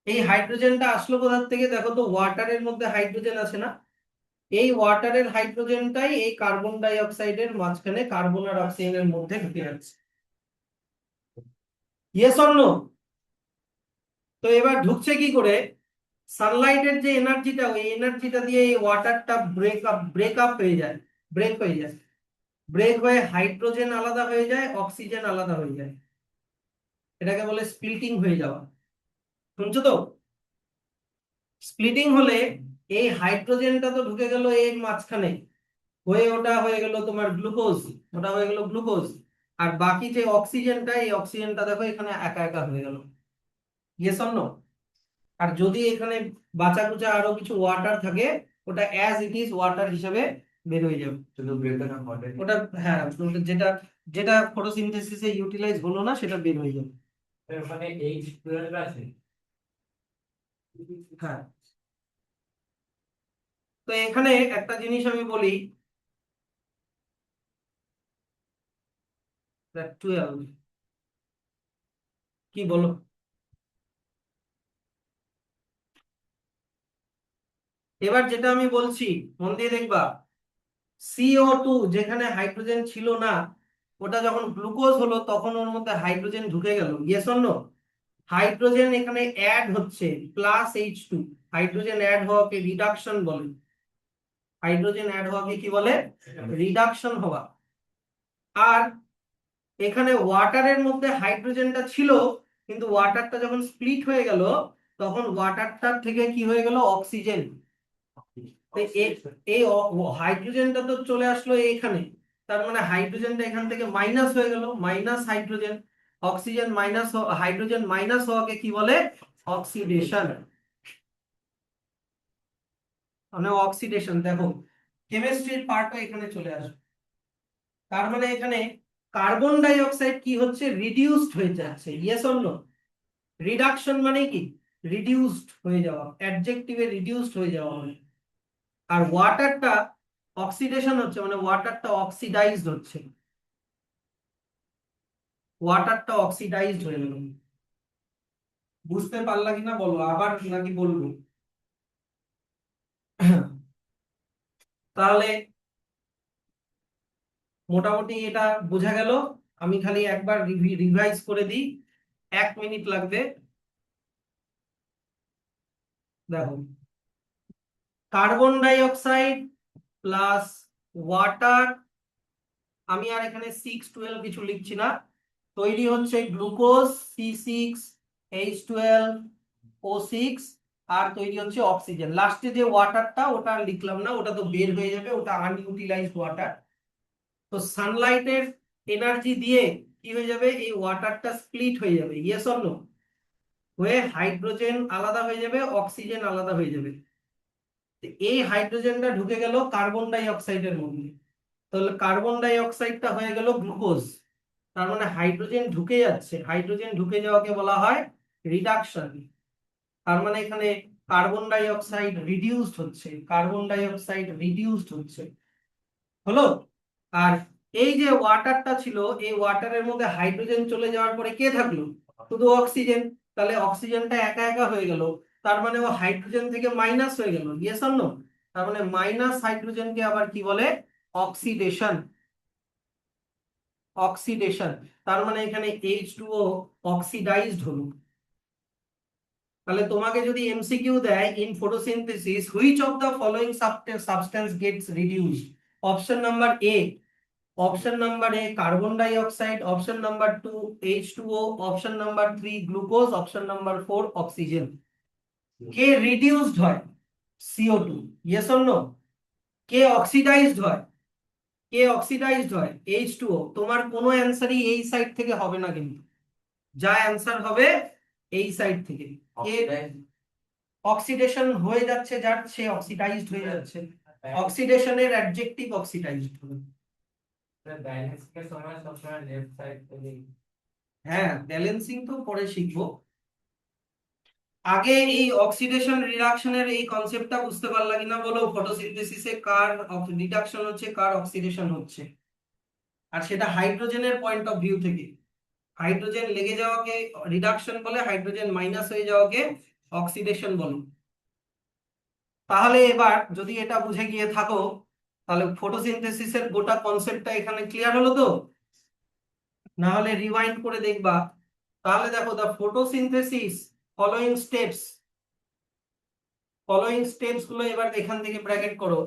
এই হাইড্রোজেনটা আসলো কোথা থেকে? দেখো তো, ওয়াটারের মধ্যে হাইড্রোজেন আছে না? এই ওয়াটারের হাইড্রোজেনটাই এই কার্বন ডাই অক্সাইডের মাঝখানে কার্বন আর অক্সিজেনের মধ্যে ঢুকে যাচ্ছে, ইয়েস অর নো? তো এবার ঢুকছে কি করে? সানলাইটের যে এনার্জিটা, ওই এনার্জিটা দিয়ে এই ওয়াটারটা ব্রেক আপ হয়ে যায়, ব্রেক হয়ে যায়। ব্রেক হয়ে হাইড্রোজেন আলাদা হয়ে যায়, অক্সিজেন আলাদা হয়ে যায়, এটাকে বলে স্প্লিটিং হয়ে যাওয়া। শুনছো তো? স্প্লিটিং হলে এই হাইড্রোজেনটা তো ঢুকে গেল এর মাঝখানে, হয়ে ওটা হয়ে গেল তোমার গ্লুকোজ, ওটা হয়ে গেল গ্লুকোজ। আর বাকি যে অক্সিজেনটা, এই অক্সিজেনটা দেখো এখানে একা একা হয়ে গেল। Yes or no? আর যদি এখানে বাঁচা কুচা আরো কিছু ওয়াটার থাকে, ওটা অ্যাজ ইট ইজ ওয়াটার হিসেবে বের হয়ে যাবে। শুধু ব্রেকডাউন অফ ওয়াটার। ওটা, হ্যাঁ, ওটা যেটা যেটা ফটোসিনথেসিসে ইউটিলাইজ হলো না সেটা বের হয়ে যাবে। ওখানে H12 আছে। হ্যাঁ, তো এখানে একটা জিনিস আমি বলি, 12 কি বলো? এবার যেটা আমি বলছি মন দিয়ে দেখবা, CO2 যেখানে হাইড্রোজেন ছিল না, ওটা যখন গ্লুকোজ হলো তখন ওর মধ্যে হাইড্রোজেন ঢুকে গেল। Yes or no? হাইড্রোজেন এখানে অ্যাড হচ্ছে, +H2। হাইড্রোজেন অ্যাড হওয়াকে রিডাকশন বলে। হাইড্রোজেন অ্যাড হওয়াকে কি বলে? রিডাকশন হওয়া। আর এখানে ওয়াটারের মধ্যে হাইড্রোজেনটা ছিল, কিন্তু ওয়াটারটা যখন স্প্লিট হয়ে গেল, তখন ওয়াটারটার থেকে কি হয়ে গেল? অক্সিজেন। তো এই হাইড্রোজেনটা তো চলে আসলো এখানে, তার মানে হাইড্রোজেনটা এখান থেকে মাইনাস হয়ে গেল, minus hydrogen. Oxygen minus, hydrogen minus হওয়াকে কি বলে? অক্সিডেশন। মানে অক্সিডেশন, দেখো কেমিস্ট্রির পার্টটা এখানে চলে আসবে। তার মানে এখানে কার্বন ডাই অক্সাইড কি হচ্ছে? রিডিউসড হয়ে যাচ্ছে। Yes or no? রিডাকশন মানে কি? রিডিউসড হয়ে যাওয়া, অ্যাডজেক্টিভে রিডিউসড হয়ে যাওয়া মানে। আর ওয়াটারটা অক্সিডেশন হচ্ছে, মানে ওয়াটারটা অক্সিডাইজড হচ্ছে, ওয়াটারটা অক্সিডাইজড হয়ে গেল। বুঝতে পারলা কিনা বলো, আবার নাকি বলবো? তাহলে মোটামুটি এটা বোঝা গেল। আমি খালি একবার রিভাইজ করে দিই, 1 মিনিট লাগবে। দেখো, কার্বন ডাই অক্সাইড প্লাস ওয়াটার, আমি আর এখানে 6 12 কিছু লিখছি না, তৈরি হচ্ছে গ্লুকোজ C6H12O6, আর তৈরি হচ্ছে অক্সিজেন। লাস্টে যে ওয়াটারটা, ওটা আর লিখলাম না, ওটা তো বের হয়ে যাবে, ওটা আনইউটিলাইজড ওয়াটার। তো সানলাইটের এনার্জি দিয়ে কি হয়ে যাবে? এই ওয়াটারটা স্প্লিট হয়ে যাবে। Yes or no? হয়ে হাইড্রোজেন আলাদা হয়ে যাবে, অক্সিজেন আলাদা হয়ে যাবে। তো এই হাইড্রোজেনটা ঢুকে গেল কার্বন ডাই অক্সাইডের মধ্যে, তাহলে কার্বন ডাই অক্সাইডটা হয়ে গেল গ্লুকোজ। তার মানে হাইড্রোজেন ঢুকে যাচ্ছে, হাইড্রোজেন ঢুকে যাওয়াকে বলা হয় রিডাকশন। তার মানে এখানে কার্বন ডাই অক্সাইড রিডিউসড হচ্ছে, কার্বন ডাই অক্সাইড রিডিউসড হচ্ছে, হলো। আর এই যে ওয়াটারটা ছিল, এই ওয়াটারের মধ্যে হাইড্রোজেন চলে যাওয়ার পরে কে থাকলো? শুধু অক্সিজেন। তাহলে অক্সিজেনটা একা একা হয়ে গেল, তার মানে ও হাইড্রোজেন থেকে মাইনাস হয়ে গেল। Yes or no? তার মানে মাইনাস হাইড্রোজেনকে আবার কি বলে? অক্সিডেশন। অক্সিডেশন। তার মানে এখানে H2O অক্সিডাইজড হলো। তাহলে তোমাকে যদি এমসিকিউ দেয়, in photosynthesis which of the following substance gets reduced, option number A, option number A carbon ডাই অক্সাইড, option number 2 H2O, option number 3 glucose, option number 4 oxygen. কে রিডিউসড হয়? CO2। Yes or no? কে oxidized হয়? কে oxidized হয়? H2O। তোমার কোনো অ্যান্সারই এই সাইড থেকে হবে না কিন্তু, যা অ্যান্সার হবে এই সাইড থেকে। কে অক্সিডেশন হয়ে যাচ্ছে, যার সে অক্সিডাইজড হয়ে যাচ্ছে। অক্সিডেশনের অ্যাডজেক্টিভ অক্সিডাইজড হবে। ব্যালেন্সিং এর সময় সবসময় লেফট সাইড থেকে। হ্যাঁ, ব্যালেন্সিং তো পরে শিখবো। আগে এই অক্সিডেশন রিডাকশনের এই কনসেপ্টটা বুঝতে পারলা কিনা বলো? ফটোসিনথেসিসে কার রিডাকশন হচ্ছে, কার অক্সিডেশন হচ্ছে, আর সেটা হাইড্রোজেনের পয়েন্ট অফ ভিউ থেকে। হাইড্রোজেন লেগে যাওয়াকে রিডাকশন বলে, হাইড্রোজেন মাইনাস হয়ে যাওয়াকে অক্সিডেশন বলে। তাহলে এবার যদি এটা বুঝে গিয়ে থাকো, তাহলে ফটোসিনথেসিসের গোটা কনসেপ্টটা এখানে ক্লিয়ার হলো তো? না হলে রিওয়াইন্ড করে দেখবা। তাহলে দেখো, the photosynthesis following steps, following steps গুলো এবার এখান থেকে ব্র্যাকেট করো।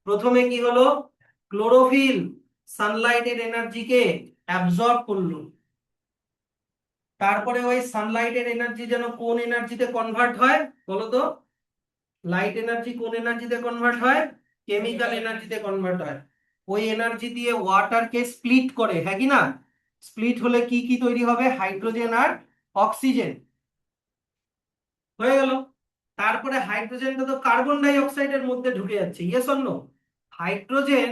প্রথমে কি হলো? ক্লোরোফিল। সানলাইটের এনার্জিকে অ্যাবজর্ব করলো, তারপরে ওই সানলাইটের এনার্জি যেন কোন এনার্জিতে কনভার্ট হয় বলো তো? লাইট এনার্জি কোন এনার্জিতে কনভার্ট হয়? কেমিক্যাল এনার্জিতে কনভার্ট হয়। ওই এনার্জি দিয়ে ওয়াটারকে স্প্লিট করে, হ্যাঁ কি না? স্প্লিট হলে কি কি তৈরি হবে? হাইড্রোজেন আর অক্সিজেন হয়ে গেল। তারপরে হাইড্রোজেনটা তো কার্বন ডাই অক্সাইডের মধ্যে ঢুকে যাচ্ছে, ইয়েস অর নো? হাইড্রোজেন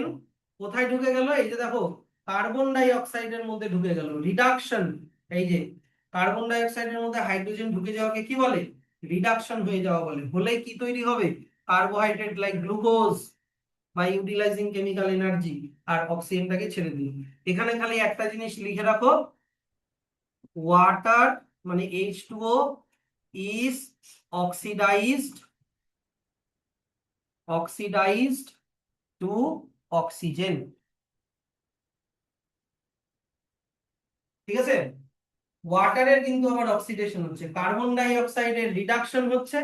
কোথায় ঢুকে গেল? এই যে দেখো, কার্বন ডাই অক্সাইডের মধ্যে ঢুকে গেল, রিডাকশন। এই যে কার্বন ডাই অক্সাইডের মধ্যে হাইড্রোজেন ঢুকে যাওয়াকে কি বলে? রিডাকশন হয়ে যাওয়া বলে। হলে কি তৈরি হবে? Carbohydrate like glucose by utilizing chemical energy, আর অক্সিজেনটাকে ছেড়ে দিল। এখানে খালি একটা জিনিস লিখে রাখো, ওয়াটার মানে H2O is oxidized oxidized to oxygen, ঠিক আছে? ওয়াটারের কিন্তু আবার অক্সিডেশন হচ্ছে, কার্বন ডাই অক্সাইডের রিডাকশন হচ্ছে,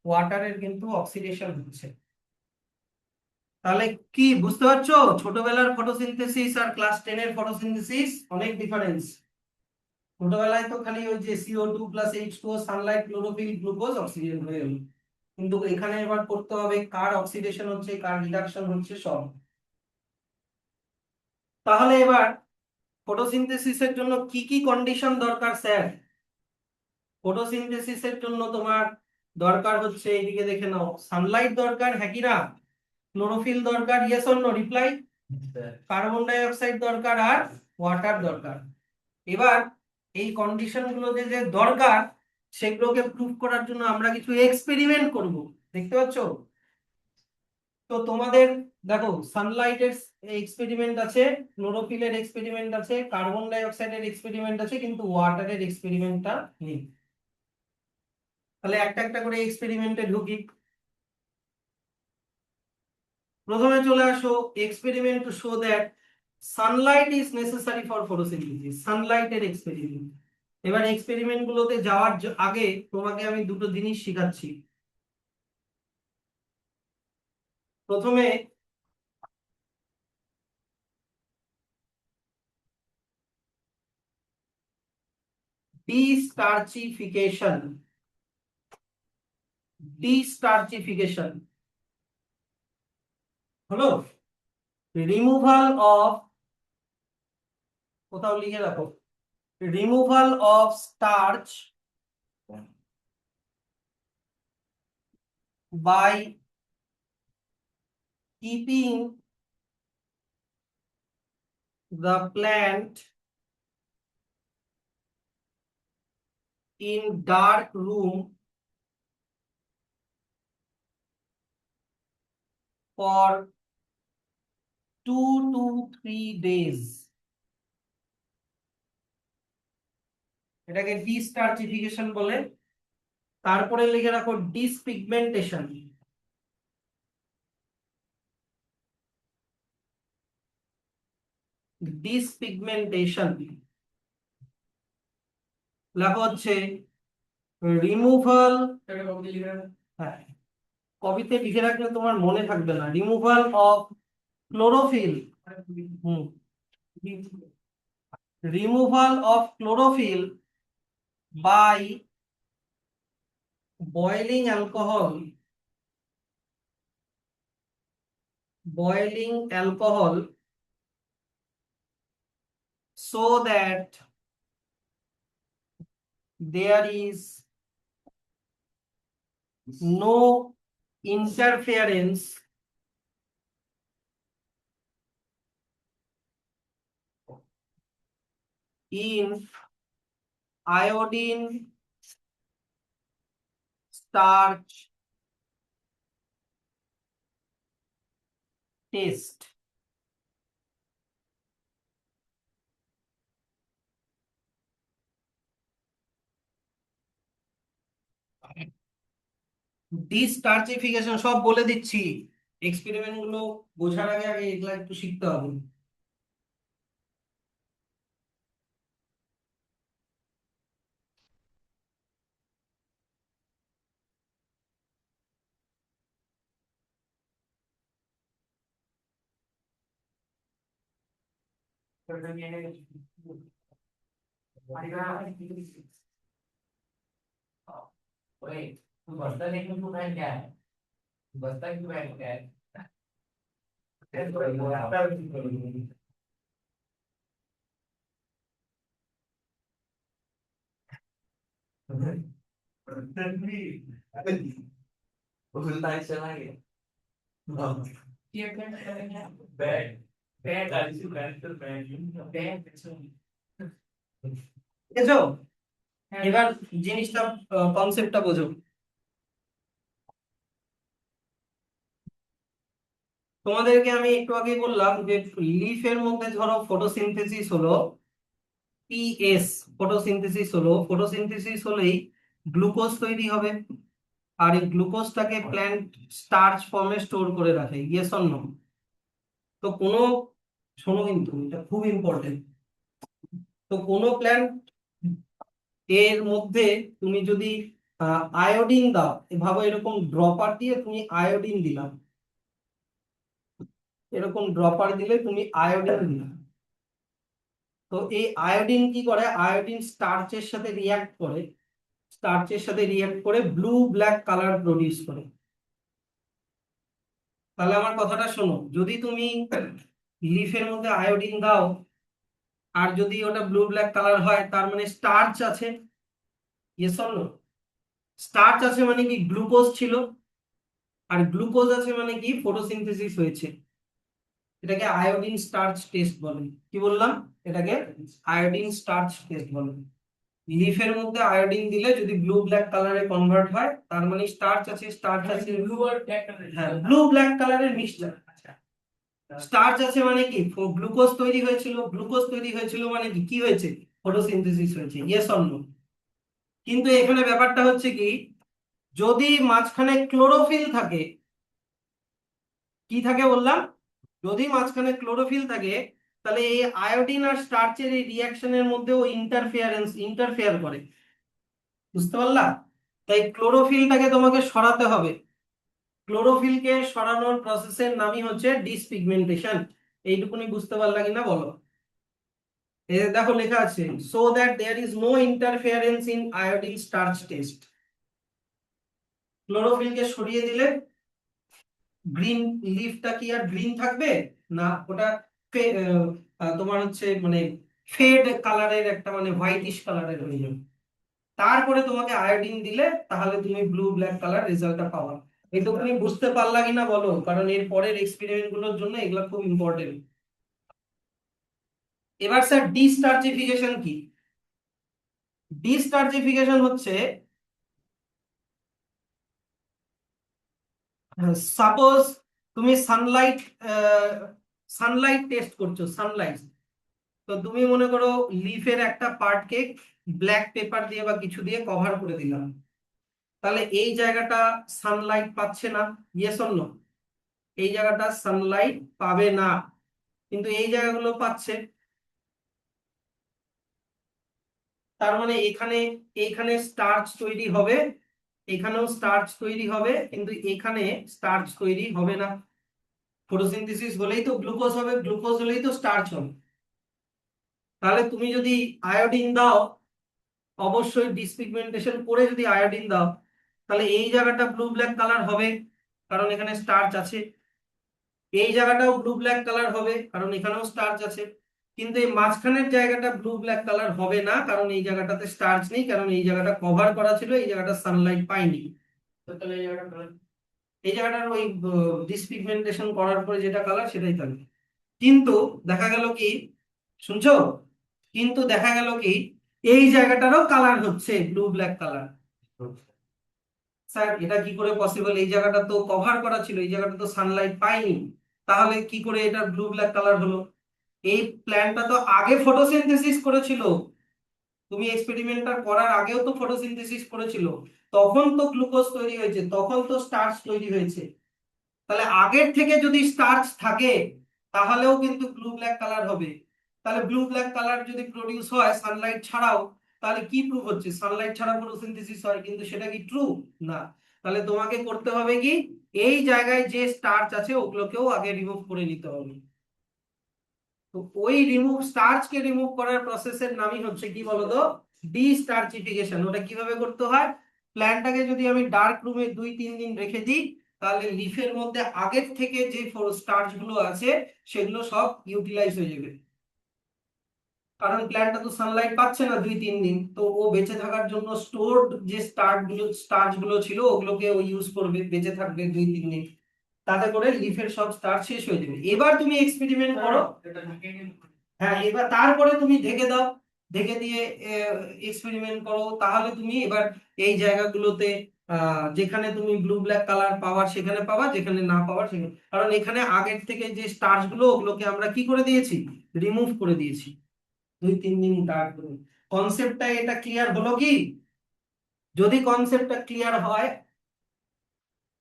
ওয়াটারের কিন্তু অক্সিডেশন হচ্ছে। তাহলে কি বুঝতে পারছো? ছোটবেলার ফটোসিনথেসিস আর ক্লাস 10 এর ফটোসিনথেসিস অনেক ডিফারেন্স। ছোটবেলায় তো খালি ওই যে CO2 + H2O, Sunlight, chlorophyll, glucose, oxygen হয়ে গেল। কিন্তু এখানে এবার করতে হবে কার অক্সিডেশন হচ্ছে, কার রিডাকশন হচ্ছে, সব। তাহলে এবার ফটোসিনথেসিসের জন্য কি কি কন্ডিশন দরকার স্যার? ফটোসিনথেসিসের জন্য তোমার দরকার হচ্ছে, এইদিকে দেখে নাও, সানলাইট দরকার, হ্যাঁ কি না? ক্লোরোফিল দরকার, yes or no reply? Carbon ডাই অক্সাইড দরকার, আর ওয়াটার দরকার। এবার এই কন্ডিশন গুলো যে যে দরকার, সেগুলোকে প্রুফ করার জন্য আমরা কিছু এক্সপেরিমেন্ট করব, দেখতে পাচ্ছো? তো তোমাদের দেখো, সানলাইটের এক্সপেরিমেন্ট আছে, ক্লোরোফিলের এক্সপেরিমেন্ট আছে, কার্বন ডাই অক্সাইডের এক্সপেরিমেন্ট আছে, কিন্তু ওয়াটারের এক্সপেরিমেন্টটা নেই। তাহলে একটা একটা করে এক্সপেরিমেন্টে ঢুকি। প্রথমে চলে আসো, experiment to show that sunlight is necessary for photosynthesis, সানলাইটের এক্সপেরিমেন্ট। এবার এক্সপেরিমেন্ট গুলোতে যাওয়ার আগে তোমাকে আমি দুটো জিনিস শিখাচ্ছি। প্রথমে ডিস্টার্চিফিকেশন, ডিস্টার্চিফিকেশন হলো রিমুভাল অফ, কোথাও লিখে রাখো, removal of starch by keeping the plant in dark room for 2 to 3 days। এটাকে ডিস্টার্চিফিকেশন বলে। তারপরে লিখে রাখো ডিসপিগমেন্টেশন, ডিসপিগমেন্টেশন লেখা হচ্ছে রিমুভাল, হ্যাঁ কবিতে লিখে রাখলে তোমার মনে থাকবে না, removal of chlorophyll, hmm, removal of chlorophyll by boiling alcohol, boiling alcohol so that there is no interference in iodine starch test। ডিস্টার্চিফিকেশন সব বলে দিচ্ছি, এক্সপেরিমেন্ট গুলো বোঝার আগে আগে এগুলা একটু শিখতে হবে। ओए तू बस्ता लेके तू पहन क्या है बस्ता क्यों पहन क्या है उल्टा ही चलाएंगे ये बैग बैग आलिस बैग तो बैग বুঝেছো? এবার জিনিসটা কনসেপ্টটা বোঝো। তোমাদেরকে আমি একটু আগে বললাম যে লিফের মধ্যে ধরো ফটোসিনথেসিস হলো পিএস, ফটোসিনথেসিস হলেই গ্লুকোজ তৈরি হবে, আর এই গ্লুকোজটাকে প্ল্যান্ট স্টার্চ ফর্মে স্টোর করে রাখে, ইয়েস অর নো? তো কোনো, শোনো কিন্তু এটা খুব ইম্পর্টেন্ট, তো কোনো প্ল্যান্ট এর মধ্যে তুমি যদি আয়োডিন দাও, ভাবো এরকম ড্রপার দিয়ে তুমি আয়োডিন দিলাম, এরকম ড্রপার দিলে তুমি আয়োডিন দিলাম, তো এই আয়োডিন কি করে, আয়োডিন স্টার্চের সাথে রিয়াক্ট করে, ব্লু ব্ল্যাক কালার প্রডিউস করে। তাহলে আমার কথাটা শোনো, যদি তুমি লিফের মধ্যে আয়োডিন দাও আর যদি ওটা ব্লু ব্ল্যাক কালার হয়, তার মানে স্টার্চ আছে, ইয়েস অর নো? স্টার্চ আছে মানে কি গ্লুকোজ ছিল, আর গ্লুকোজ আছে মানে কি ফটোসিনথেসিস হয়েছে। এটাকে আয়োডিন স্টার্চ টেস্ট বলে। কি বললাম? এটাকে আয়োডিন স্টার্চ টেস্ট বলে। লিফের মধ্যে আয়োডিন দিলে যদি ব্লু ব্ল্যাক কালারে কনভার্ট হয়, তার মানে স্টার্চ আছে, ব্লু আর ব্ল্যাক কালার হ্যাঁ ব্লু ব্ল্যাক কালারের মিক্সচার। স্টার্চ আছে মানে কি গ্লুকোজ তৈরি হয়েছিল, মানে কি কি হয়েছে, ফটোসিনথেসিস হয়েছে, ইয়েস অর নো? কিন্তু এখানে ব্যাপারটা হচ্ছে কি, যদি মাঝখানে ক্লোরোফিল থাকে, কি থাকে বললাম, যদি মাঝখানে ক্লোরোফিল থাকে, তাহলে এই আয়োডিন আর স্টার্চের এই রিঅ্যাকশনের মধ্যেও ইন্টারফেয়ার করে, বুঝতে পারলা? তাই ক্লোরোফিলটাকে তোমাকে সরাতে হবে। ক্লোরোফিলকে সরানোর প্রসেসের নামই হচ্ছে ডিসপিগমেন্টেশন। এইটুকুনি বুঝতে পারলা কিনা বলো? এই যে দেখো লেখা আছে, so that there is no interference in iodine starch test. ক্লোরোফিলকে সরিয়ে দিলে গ্রিন লিফটা কি আর গ্রিন থাকবে? না, ওটা তোমার হচ্ছে মানে ফেড কালারের একটা মানে হোয়াইটিশ কালারের হয়ে যাবে। তারপরে তোমাকে আয়োডিন দিলে তাহলে তুমি ব্লু ব্ল্যাক কালার রেজাল্টটা পাওয়া। এটা তুমি বুঝতে পারলা কিনা বলো, কারণ এর পরের এক্সপেরিমেন্ট গুলোর জন্য এগুলো খুব ইম্পর্টেন্ট। এবার স্যার ডিস্টার্চিফিকেশন কি? ডিস্টার্চিফিকেশন হচ্ছে, সাপোজ তুমি সানলাইট টেস্ট করছো, সানলাইট। তো তুমি মনে করো লিফের একটা পার্টকে ব্ল্যাক পেপার দিয়ে বা কিছু দিয়ে কভার করে দিলাম, তাহলে এই জায়গাটা সানলাইট পাচ্ছে না, ইয়েস অর নো? এই জায়গাটা সানলাইট পাবে না, কিন্তু এই জায়গাগুলো পাচ্ছে। তার মানে এখানে, এইখানে স্টার্চ তৈরি হবে, এখানেও স্টার্চ তৈরি হবে, কিন্তু এখানে স্টার্চ তৈরি হবে না। ফটোসিনথেসিস হলেই তো গ্লুকোজ হবে, গ্লুকোজ হলেই তো স্টার্চ হবে। তাহলে তুমি যদি আয়োডিন দাও, অবশ্যই ডিসপিগমেন্টেশন করে যদি আয়োডিন দাও, তাহলে এই জায়গাটা ব্লু ব্ল্যাক কালার হবে, কারণ এখানে স্টার্চ আছে। এই জায়গাটাও ব্লু ব্ল্যাক কালার হবে, কারণ এখানেও স্টার্চ আছে। কিন্তু এই মাঝখানের জায়গাটা ব্লু ব্ল্যাক কালার হবে না, কারণ এই জায়গাটাতে স্টার্চ নেই, কারণ এই জায়গাটা কভার করা ছিল, এই জায়গাটা সানলাইট পায়নি। তো তাহলে এই জায়গাটা এই জায়গাটার ওই ডিসপিগমেন্টেশন করার পরে যেটা কালার সেটাই থাকবে। কিন্তু দেখা গেল কি, শুনছো? কিন্তু দেখা গেল কি, এই জায়গাটারও কালার হচ্ছে ব্লু ব্ল্যাক কালার। স্যার এটা কি করে পসিবল? এই জায়গাটা তো কভার করা ছিল, এই জায়গাটা তো সানলাইট পাইনি, তাহলে কি করে এটা ব্লু ব্ল্যাক কালার হলো? এই প্ল্যান্টটা তো আগে ফটোসিনথেসিস করেছিল, তুমি এক্সপেরিমেন্টটা করার আগেও তো ফটোসিনথেসিস করেছিল, তখন তো গ্লুকোজ তৈরি হয়েছে, তখন তো স্টার্চ তৈরি হয়েছে। তাহলে আগের থেকে যদি স্টার্চ থাকে, তাহলেও কিন্তু ব্লু ব্ল্যাক কালার হবে। তাহলে ব্লু ব্ল্যাক কালার যদি প্রডিউস হয় সানলাইট ছাড়াও, তাহলে কি প্রুভ হচ্ছে? সানলাইট ছাড়া ফটোসিনথেসিস হয়, কিন্তু সেটা কি ট্রু? না। তাহলে তোমাকে করতে হবে কি, এই জায়গায় যে স্টার্চ আছে ওগুলোকেও আগে রিমুভ করে নিতে হবে। তো ওই স্টার্চকে রিমুভ করার প্রসেসের নামই হচ্ছে কি বলতো, ডিস্টার্চিফিকেশন। ওটা কিভাবে করতে হয়, প্ল্যান্টটাকে যদি আমি ডার্ক রুমে 2-3 দিন রেখে দিই, তাহলে লিফের মধ্যে আগের থেকে যে স্টার্চ গুলো আছে সেগুলো সব ইউটিলাইজ হয়ে যাবে। কারণ প্ল্যান্টটা তো সানলাইট পাচ্ছে না 2-3 দিন, তো ও বেঁচে থাকার জন্য স্টোরড যে স্টার্চ গুলো ছিল ওগুলোকে ও ইউজ করবে, বেঁচে থাকবে 2-3 দিন। তাতে করে লিফের সব স্টার্চ শেষ হয়ে যাবে। এবার তুমি এক্সপেরিমেন্ট করো। হ্যাঁ, এবার তারপরে তুমি ঢেকে দাও, ঢেকে দিয়ে এক্সপেরিমেন্ট করো। তাহলে তুমি এবার এই জায়গাগুলোতে যেখানে তুমি ব্লু ব্ল্যাক কালার পাওয়ার সেখানে পাবা, যেখানে না পাওয়ার সেখানে, কারণ এখানে আগের থেকে যে স্টার্চ গুলো ওগুলোকে আমরা কি করে দিয়েছি, রিমুভ করে দিয়েছি 2-3 দিন ডার্ক রুম। কনসেপ্টটা এটা ক্লিয়ার হলো কি? যদি কনসেপ্টটা ক্লিয়ার হয়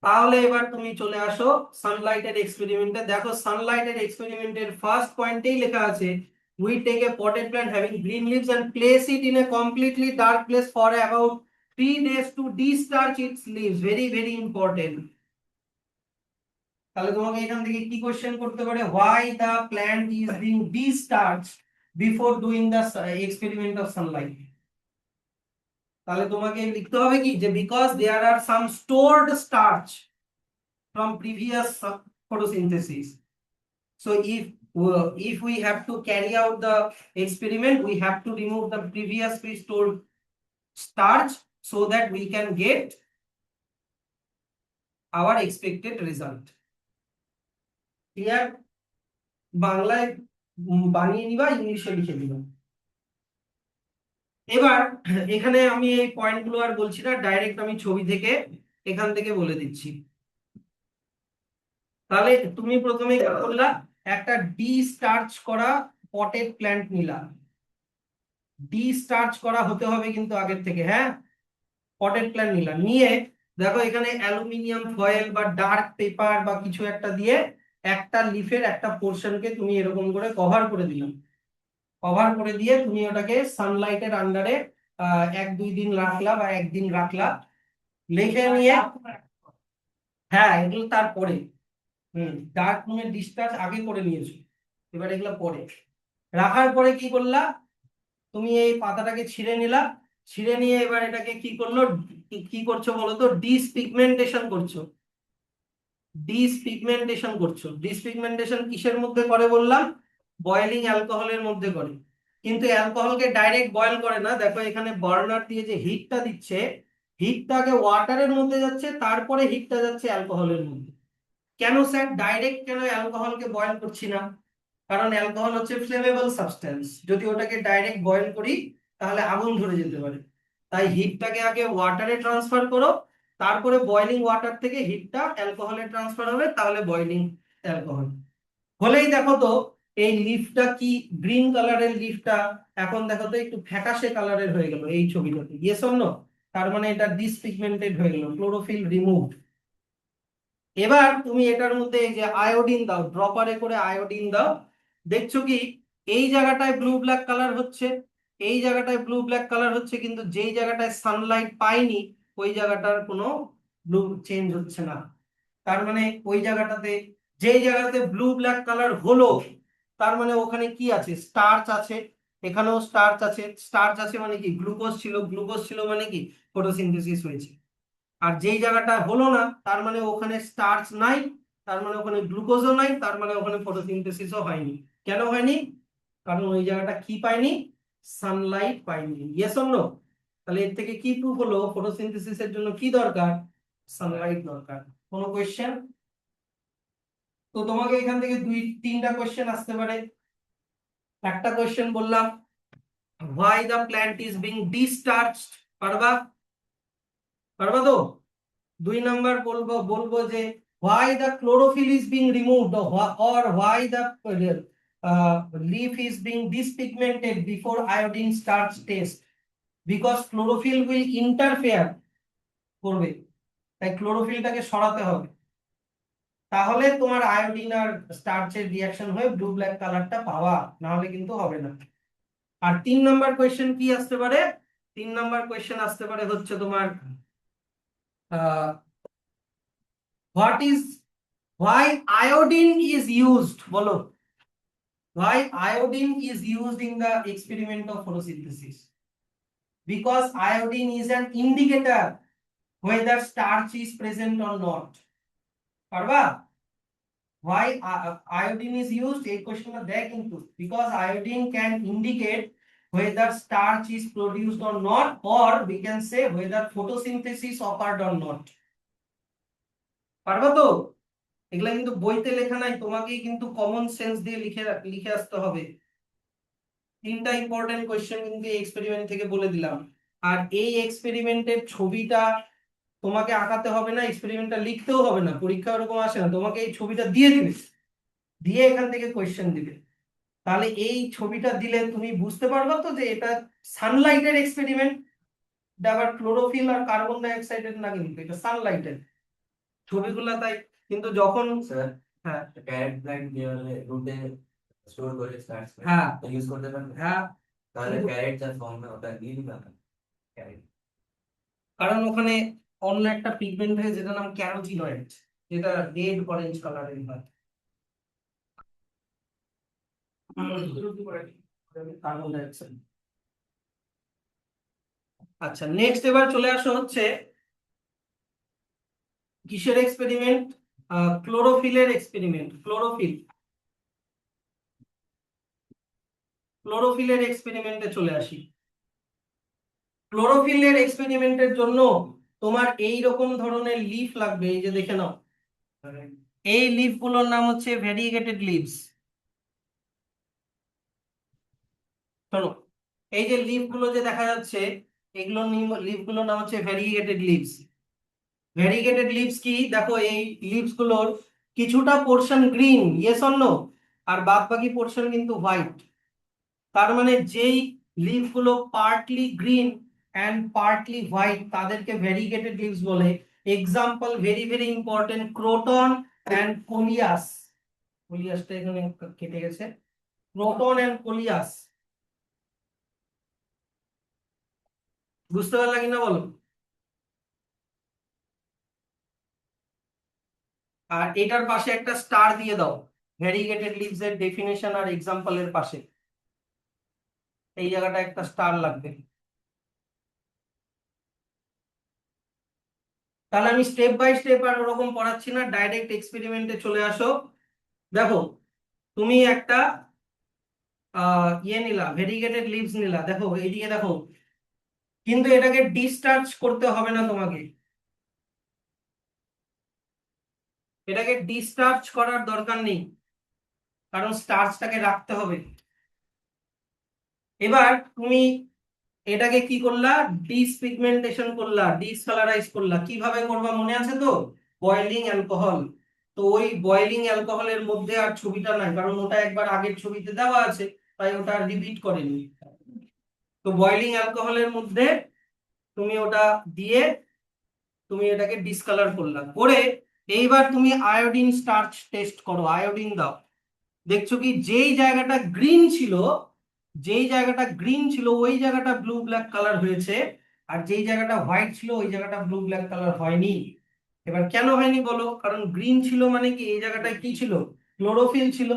তাহলে এবার তুমি চলে আসো সানলাইটের এক্সপেরিমেন্টে। দেখো সানলাইটের এক্সপেরিমেন্টের ফার্স্ট পয়েন্টেই লেখা আছে, we take a potted plant having green leaves and place it in a completely dark place for about 3 days to de-starch its leaves. Very very important. তাহলে তোমাকে এখান থেকে কি কোশ্চেন করতে পারে, why the plant is being de-starched before doing the experiment of sunlight. তাহলে তোমাকে লিখতে হবে কি, যে because there are some stored starch from previous photosynthesis. So if we have to carry out the experiment, we have to remove the previously stored starch so that we can get our expected result. Clear? বাংলায় বানিয়ে নিবা, ইংলিশে লিখে দিবা। এবার এখানে আমি এই পয়েন্টগুলো আর বলছি না, ডাইরেক্ট আমি ছবি থেকে এখান থেকে বলে দিচ্ছি। তাহলে তুমি প্রথমে কি করলা, একটা ডিস্টার্চ করা পটেড প্ল্যান্ট নিলা। ডিস্টার্চ করা হতে হবে কিন্তু আগের থেকে, হ্যাঁ। পটেড প্ল্যান্ট নিলাম, নিয়ে দেখো এখানে অ্যালুমিনিয়াম ফয়েল বা ডার্ক পেপার বা কিছু একটা দিয়ে একটা লিফের একটা পোর্শনকে তুমি এরকম করে কভার করে দিলাম। কভার করে দিয়ে তুমি ওটাকে সানলাইটের আন্ডারে 1-2 দিন রাখলা বা 1 দিন রাখলা, রেখে নিয়ে, হ্যাঁ এগুলো তারপরে, ডার্ক রুমের ডিসচার্জ আগে করে নিয়েছো, এবার এগুলো পরে। রাখার পরে কি করলা, তুমি এই পাতাটাকে ছিঁড়ে নিলা, ছিঁড়ে নিয়ে এবার এটাকে কি করলো, কি করছো বলো তো, ডিসপিগমেন্টেশন করছো। ডিসপিগমেন্টেশন করছো। ডিসপিগমেন্টেশন কিসের মধ্যে করে বললাম, বয়েলিং অ্যালকোহলের মধ্যে করে। কিন্তু অ্যালকোহলকে ডাইরেক্ট বয়েল করে না, দেখো এখানে বার্নার দিয়ে যে হিটটা দিচ্ছে, হিটটা আগে ওয়াটারের মধ্যে যাচ্ছে, তারপরে হিটটা যাচ্ছে অ্যালকোহলের মধ্যে। কেন স্যার ডাইরেক্ট কেন অ্যালকোহলকে বয়েল করছি না, কারণ অ্যালকোহল হচ্ছে ফ্লেমেবল সাবস্টেন্স, যদি ওটাকে ডাইরেক্ট বয়েল করি তাহলে আগুন ধরে যেতে পারে। তাই হিটটাকে আগে ওয়াটারে ট্রান্সফার করো, তারপরে বয়েলিং ওয়াটার থেকে হিটটা অ্যালকোহলে ট্রান্সফার হবে, তাহলে বয়েলিং অ্যালকোহল হলেই দেখো তো এই লিফটা কি, গ্রিন কালারের লিফটা এখন দেখো তো একটু ফ্যাকাশে কালারের হয়ে গেল এই ছবিটাতে, ইয়েস অর নো? তার মানে এটা ডিসপিগমেন্টেড হয়ে গেল, ক্লোরোফিল রিমুভড। এবার তুমি এটার মধ্যে এই যে আয়োডিন দাও, ড্রপারে করে আয়োডিন দাও, দেখছো কি এই জায়গাটায় ব্লু ব্ল্যাক কালার হচ্ছে, এই জায়গাটায় ব্লু ব্ল্যাক কালার হচ্ছে, কিন্তু যেই জায়গাটায় সানলাইট পাইনি ওই জায়গাটার কোনো ব্লু চেঞ্জ হচ্ছে না। তার মানে ওই জায়গাটাতে, যেই জায়গাতে ব্লু ব্ল্যাক কালার হলো, তার মানে ওখানে কি আছে, স্টার্চ আছে। এখানেও স্টার্চ আছে, স্টার্চ আছে মানে কি, গ্লুকোজ ছিল, গ্লুকোজ ছিল মানে কি ফটোসিনথেসিস হয়েছে। আর যেই জায়গাটা হলো না তার মানে ওখানে স্টার্চ নাই, তার মানে ওখানে গ্লুকোজও নাই, তার মানে ওখানে ফটোসিনথেসিসও হয়নি। কেন হয়নি, কারণ ওই জায়গাটা কি পায়নি, সানলাইট পায়নি। Yes or no? তাহলে এর থেকে কি প্রুফ হলো, ফটোসিনথেসিসের জন্য কি দরকার, সানলাইট দরকার। কোনো কোয়েশ্চেন? তো তোমাকে এখান থেকে 2-3টা কোয়েশ্চেন আসতে পারে। একটা কোয়েশ্চেন বললাম, why the plant is being discharged, পারবা? পারবা তো? 2 নাম্বার বলবো বলবো যে why the chlorophyll is being removed, or why the leaf is being dyspigmented before iodine starch test, because chlorophyll will interfere করবে, তাই ক্লোরোফিলটাকে সরাতে হবে, তাহলে তোমার আয়োডিন আর স্টার্চের রিঅ্যাকশন হয়ে ব্লু ব্ল্যাক কালারটা পাওয়া, না হলে কিন্তু হবে না। আর 3 নাম্বার কোয়েশ্চেন কি আসতে পারে, 3 নাম্বার কোয়েশ্চেন আসতে পারে হচ্ছে তোমার what is, why iodine is used, বলো। Why iodine is used in the experiment of photosynthesis? Because iodine is an indicator whether starch is present or not. পারবা? Why iodine is used? এই কোশ্চেনটা দেয় কিন্তু, because iodine can indicate whether starch is produced or not, or we can say whether photosynthesis occurred or not. পারবা তো? এগুলা কিন্তু বইতে লেখা নাই, তোমাকেই কিন্তু কমন সেন্স দিয়ে লিখে লিখে আসতে হবে। তিনটা ইম্পর্টেন্ট কোশ্চেন কিন্তু এই এক্সপেরিমেন্ট থেকে বলে দিলাম। আর এই এক্সপেরিমেন্টের ছবিটা তোমাকে আঁকাতে হবে না, এক্সপেরিমেন্টটা লিখতেও হবে না, পরীক্ষা ওরকম আসে না, তোমাকে এই ছবিটা দিয়ে দিবে, দিয়ে এখান থেকে কোশ্চেন দিবে। তাহলে এই ছবিটা দিলে তুমি বুঝতে পারবে তো যে এটা সানলাইটের এক্সপেরিমেন্ট, আবার ক্লোরোফিল আর কার্বন ডাই অক্সাইডের না, কিন্তু এটা সানলাইটের ছবিগুলো তাই। কিন্তু যখন স্যার হ্যাঁ ক্যারেট ব্ল্যাক দিয়ে রুটে স্টোর করে স্টার্চ হ্যাঁ তো ইউজ করতে পারবে। হ্যাঁ, তাহলে ক্যারেট যা ফর্ম ওটা দিয়ে দিবে না ক্যারেট। কারণ ওখানে অন্য একটা পিগমেন্ট থাকে যেটা নাম ক্যারোটিনয়েড, যেটা রেড অরেঞ্জ কালারের হয়। কার্বন ডাই অক্সাইড। আচ্ছা, নেক্সট এবার চলে আসো হচ্ছে কিসের এক্সপেরিমেন্ট? ক্লোরোফিলের এক্সপেরিমেন্ট। ক্লোরোফিলের এক্সপেরিমেন্টে চলে আসি। ক্লোরোফিলের এক্সপেরিমেন্টের জন্য তোমার এই রকম ধরনের লিফ লাগবে, এই যে দেখে নাও, এই লিফ গুলোর নাম হচ্ছে ভ্যারিগেটেড লিভস। শোনো, এই যে লিফ গুলো যে দেখা যাচ্ছে, এগুলো লিফ গুলোর নাম হচ্ছে ভ্যারিগেটেড লিভস। ভ্যারিগেটেড লিভস কি দেখো, এই লিভস গুলোর কিছুটা portion green, yes or no, আর বাদ বাকি পোর্শন কিন্তু হোয়াইট। তার মানে যেই লিফ গুলো partly green and partly white তাদেরকে ভ্যারিগেটেড লিভস বলে। Example very very important, croton and coleus. কোলিয়াসটা এখানে কেটে গেছে। ক্রোটন অ্যান্ড কোলিয়াস, বুঝতে পারলা কিনা বলো? আর এটার পাশে একটা স্টার দিয়ে দাও, ভ্যারিগেটেড লিভস এর ডেফিনেশন আর এক্সাম্পলের পাশে এই জায়গাটা একটা স্টার লাগবে। তাহলে আমি স্টেপ বাই স্টেপ আর ওরকম পড়াচ্ছি না, ডাইরেক্ট এক্সপেরিমেন্টে চলে আসো। দেখো, তুমি একটা ইয়ে নিলা, ভেরিগেটেড লিভস নিলা, দেখো এইদিকে দেখো, কিন্তু এটাকে ডিসচার্জ করতে হবে না তোমাকে, এটাকে ডিসচার্জ করার দরকার নেই, কারণ স্টার্চটাকে রাখতে হবে। এবার তুমি এটাকে কি করলা, ডিসপিগমেন্টেশন করলা, ডিসকালারাইজ করলা। কিভাবে করবা মনে আছে তো? Boiling alcohol. তো ওই বয়েলিং অ্যালকোহলের মধ্যে আর ছবিটা নাই, কারণ ওটা একবার আগের ছবিতে দেওয়া আছে, তাই ওটা রিপিট করেনি। তো বয়েলিং অ্যালকোহলের মধ্যে তুমি ওটা দিয়ে তুমি এটাকে ডিসকালার করলা, করে এইবার তুমি আয়োডিন স্টার্চ টেস্ট করো, আয়োডিন দাও। দেখছো কি যেই জায়গাটা গ্রিন ছিল, যেই জায়গাটা গ্রিন ছিল ওই জায়গাটা ব্লু ব্ল্যাক কালার হয়েছে, আর যেই জায়গাটা হোয়াইট ছিল ওই জায়গাটা ব্লু ব্ল্যাক কালার হয়নি। এবার কেন হয়নি বলো? কারণ গ্রিন ছিল মানে কি, এই জায়গাটায় কি ছিল? ক্লোরোফিল ছিল।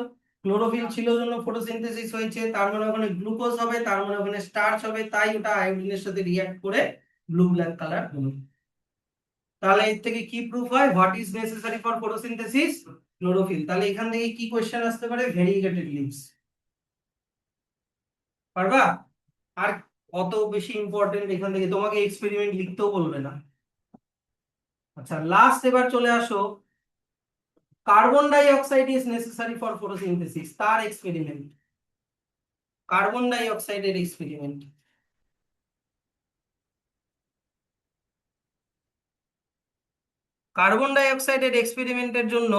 ক্লোরোফিল ছিল জন্য ফটোসিনথেসিস হয়েছে, তার মানে ওখানে গ্লুকোজ হবে, তার মানে ওখানে স্টার্চ হবে, তাই ওটা আয়োডিনের সাথে রিঅ্যাক্ট করে ব্লু ব্ল্যাক কালার হলো। তাহলে এর থেকে কি প্রুফ হয়? What is necessary for photosynthesis? Chlorophyll. তাহলে এখান থেকে কি কোশ্চেন আসতে পারে? Variegated leaves. পারবা? আর অত বেশি ইম্পর্টেন্ট এখান থেকে তোমাকে এক্সপেরিমেন্ট লিখতেও বলবে না। আচ্ছা, লাস্ট এবার চলে আসো, কার্বন ডাই oxide is necessary for photosynthesis, তার এক্সপেরিমেন্ট। কার্বন ডাই অক্সাইডের এক্সপেরিমেন্ট। কার্বন ডাই অক্সাইডের এক্সপেরিমেন্টের জন্য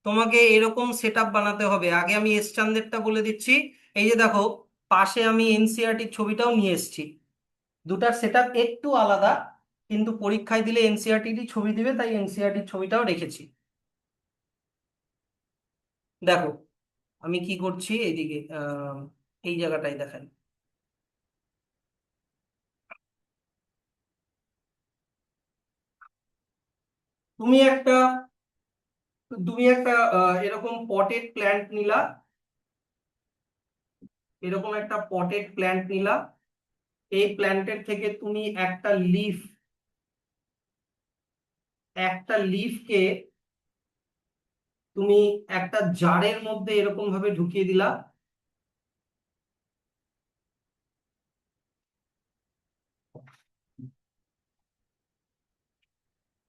তোমাকে এরকম সেটআপ বানাতে হবে। আগে আমি এস চান্দেরটা বলে দিচ্ছি। এই যে দেখো, পাশে আমি এনসিইআরটির ছবিটাও নিয়ে এসেছি। দুটার সেটআপ একটু আলাদা, কিন্তু পরীক্ষায় দিলে এনসিইআরটিরই ছবি দিবে, তাই এনসিইআরটির ছবিটাও রেখেছি। দেখো আমি কি করছি, এইদিকে এই জায়গাটাই দেখেন। তুমি একটা তুমি একটা এরকম পটেড প্ল্যান্ট নিলা, এরকম একটা পটেড প্ল্যান্ট নিলা, এই প্ল্যান্টের থেকে তুমি একটা লিফকে তুমি একটা জারের মধ্যে এরকম ভাবে ঢুকিয়ে দিলা।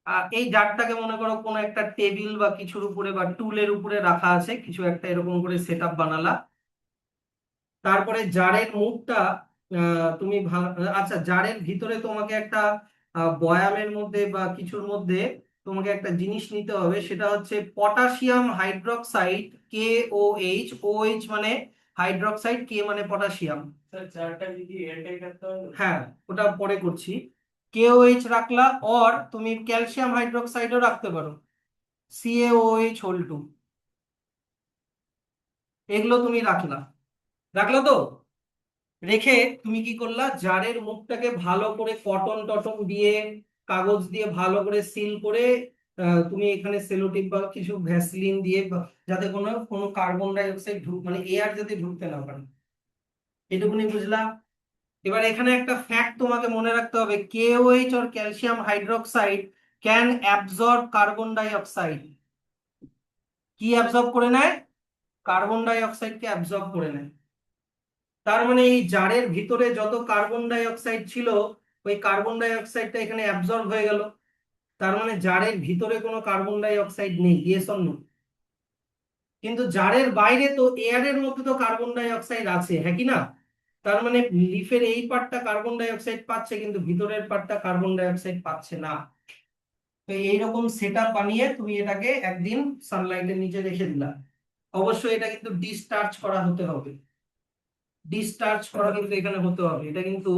আর এই জারটাকে মনে করো কোনো একটা টেবিল বা কিছুর উপরে বা টুলের উপরে রাখা আছে, কিছু একটা এরকম করে সেট আপ বানালা। তারপরে জারের মুখটা তুমি আচ্ছা, জারের ভিতরে তোমাকে একটা বয়ামের মধ্যে বা কিছুর মধ্যে তোমাকে একটা জিনিস নিতে হবে, সেটা হচ্ছে পটাশিয়াম হাইড্রোক্সাইড, KOH মানে হাইড্রোক্সাইড, কে মানে পটাশিয়াম। স্যার চারটা যদি এয়ারটাইট করতে হবে। হ্যাঁ, ওটা পরে করছি। KOH রাখলা, অর তুমি ক্যালসিয়াম হাইড্রোক্সাইডও রাখতে পারো, CaOH2। এগুলো তুমি রাখলা, রাখলা তো? রেখে তুমি কি করলা, জারের মুখটাকে ভালো করে কটন টটন দিয়ে, কাগজ দিয়ে ভালো করে সিল করে, তুমি এখানে সেলোটেপ বা কিছু ভ্যাসলিন দিয়ে যাতে কোনো কোনো কার্বন ডাই অক্সাইড মানে এয়ার যাতে ঢুকতে না পারে, এটুকুনি বুঝলা? এবার এখানে একটা ফ্যাক্ট তোমাকে মনে রাখতে হবে, KOH और calcium hydroxide can absorb carbon ডাই অক্সাইড। কি অ্যাবজর্ব করে নেয়? কার্বন ডাই অক্সাইডকে অ্যাবজর্ব করে নেয়। তার মানে এই জারের ভিতরে যত কার্বন ডাই অক্সাইড ছিল, ওই কার্বন ডাই অক্সাইডটা এখানে অ্যাবজর্ব হয়ে গেল। তার মানে জারের ভিতরে কোনো কার্বন ডাই অক্সাইড নেই, ইয়েস অর নো? কিন্তু জারের বাইরে তো এয়ারের মধ্যে তো কার্বন ডাই অক্সাইড আছে, হ্যাঁ কি না? তার মানে লিফের এই পার্টটা কার্বন ডাই অক্সাইড পাচ্ছে, কিন্তু ভিতরের পার্টটা কার্বন ডাই অক্সাইড পাচ্ছে না। তো এইরকম সেট আপ বানিয়ে তুমি এটাকে একদিন সানলাইটের নিচে রেখে দিলা। অবশ্যই এটা কিন্তু ডিসচার্জ করা হতে হবে, ডিসচার্জ করা কিন্তু এখানে হতে হবে, এটা কিন্তু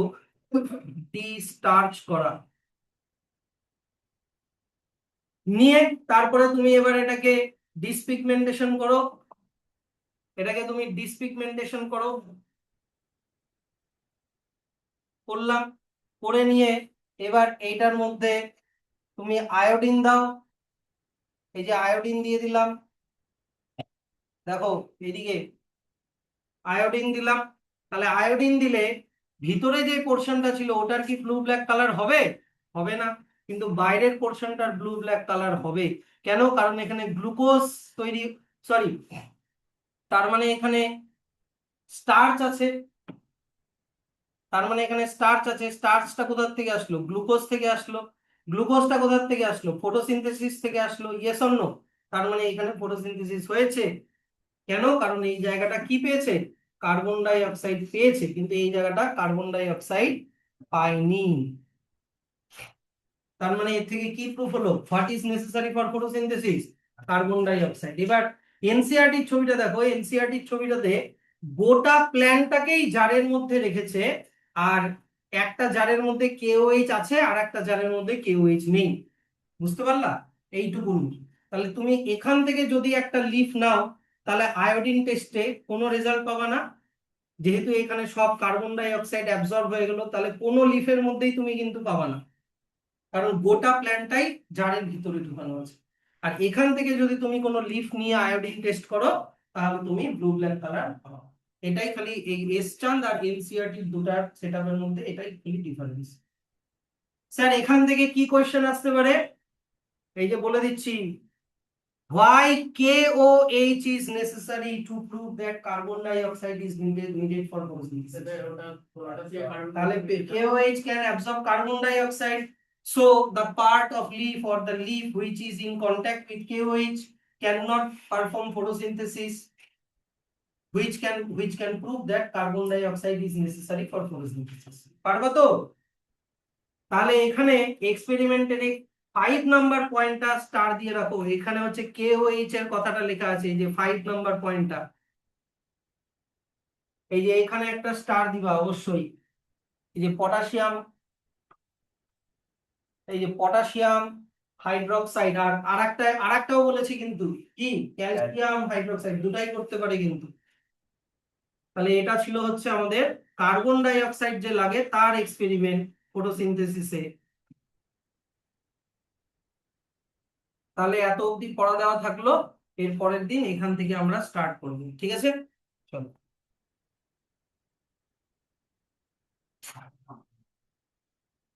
ডিসচার্জ করা। নিয়ে তারপরে তুমি এবার এটাকে ডিসপিগমেন্টেশন করো, এটাকে তুমি ডিসপিগমেন্টেশন করো। করলাম, করে নিয়ে এবার এইটার মধ্যে তুমি আয়োডিন দাও, এই যে আয়োডিন দিয়ে দিলাম, দেখো এদিকে আয়োডিন দিলাম। তাহলে আয়োডিন দিলে ভিতরে যে পোর্শনটা ছিল ওটার কি ব্লু ব্ল্যাক কালার হবে? হবে না। কিন্তু বাইরের পোর্শনটার ব্লু ব্ল্যাক কালার হবে। কেন? কারণ এখানে গ্লুকোজ তৈরি, সরি, তার মানে এখানে স্টার্চ আছে। তার মানে এখানে স্টার্চ আছে, স্টার্চটা কোথা থেকে আসলো? গ্লুকোজ থেকে আসলো। গ্লুকোজটা কোথা থেকে আসলো? ফটোসিনথেসিস থেকে আসলো, ইয়েস অর নো? তার মানে এখানে ফটোসিনথেসিস হয়েছে। কেন? কারণ এই জায়গাটা কি পেয়েছে? কার্বন ডাই অক্সাইড পেয়েছে, কিন্তু এই জায়গাটা কার্বন ডাই অক্সাইড পায়নি। তার মানে এর থেকে কি প্রুফ হলো? What is necessary for photosynthesis? Carbon ডাই অক্সাইড। এবার এনসিইআরটির ছবিটা দেখো, এনসিইআরটির ছবিটাতে গোটা প্ল্যান্টটাকেই জারের মধ্যে রেখেছে, আর একটা জারের মধ্যে KOH আছে আর একটা জারের মধ্যে KOH নেই। বুঝতে পারলা? এইটুকুনি। তাহলে তুমি এখান থেকে যদি একটা লিফ নাও, তাহলে আয়োডিন টেস্টে কোনো রেজাল্ট পাবা না, যেহেতু এখানে সব কার্বন ডাই অক্সাইড অ্যাবজর্ব হয়ে গেল, তাহলে কোনো লিফের মধ্যেই তুমি কিন্তু পাবা না, কারণ গোটা প্ল্যান্টটাই জারের ভিতরে ঢুকানো আছে। আর এখান থেকে যদি তুমি কোনো লিফ নিয়ে আয়োডিন টেস্ট করো, তাহলে তুমি ব্লু ব্ল্যাক কালার পাও। এটাই খালি এই এসচাঁদ আর এনসিইআরটি দুটার সেটআপের মধ্যে এটাই খালি ডিফারেন্স। স্যার এখান থেকে কি কোশ্চেন আসতে পারে? এই যে বলে দিচ্ছি, why KOH is necessary to prove that carbon dioxide is needed for photosynthesis? তাহলে KOH can absorb carbon dioxide, so the part of leaf or the leaf which is in contact with KOH cannot perform photosynthesis, which can prove that carbon dioxide is necessary for photosynthesis. পারবা তো? তাহলে এখানে এক্সপেরিমেন্টের 5 number পয়েন্টটা star দিয়ে রাখো, এখানে হচ্ছে KOH এর কথাটা লেখা আছে, এই যে 5 নাম্বার পয়েন্টটা, এই যে এখানে একটা স্টার দিবা অবশ্যই। এই যে পটাশিয়াম, এই যে পটাশিয়াম হাইড্রোক্সাইড, আর আরেকটাও বলেছি কিন্তু, কি ক্যালসিয়াম হাইড্রোক্সাইড, দুটাই করতে পারে কিন্তু। তাহলে এটা ছিল হচ্ছে আমাদের কার্বন ডাই অক্সাইড যে লাগে তার এক্সপেরিমেন্ট ফটোসিনথেসিসে। তাহলে এত অবধি পড়া দেওয়া থাকলো, এর পরের দিন এখান থেকে আমরা স্টার্ট করবো, ঠিক আছে? চলো।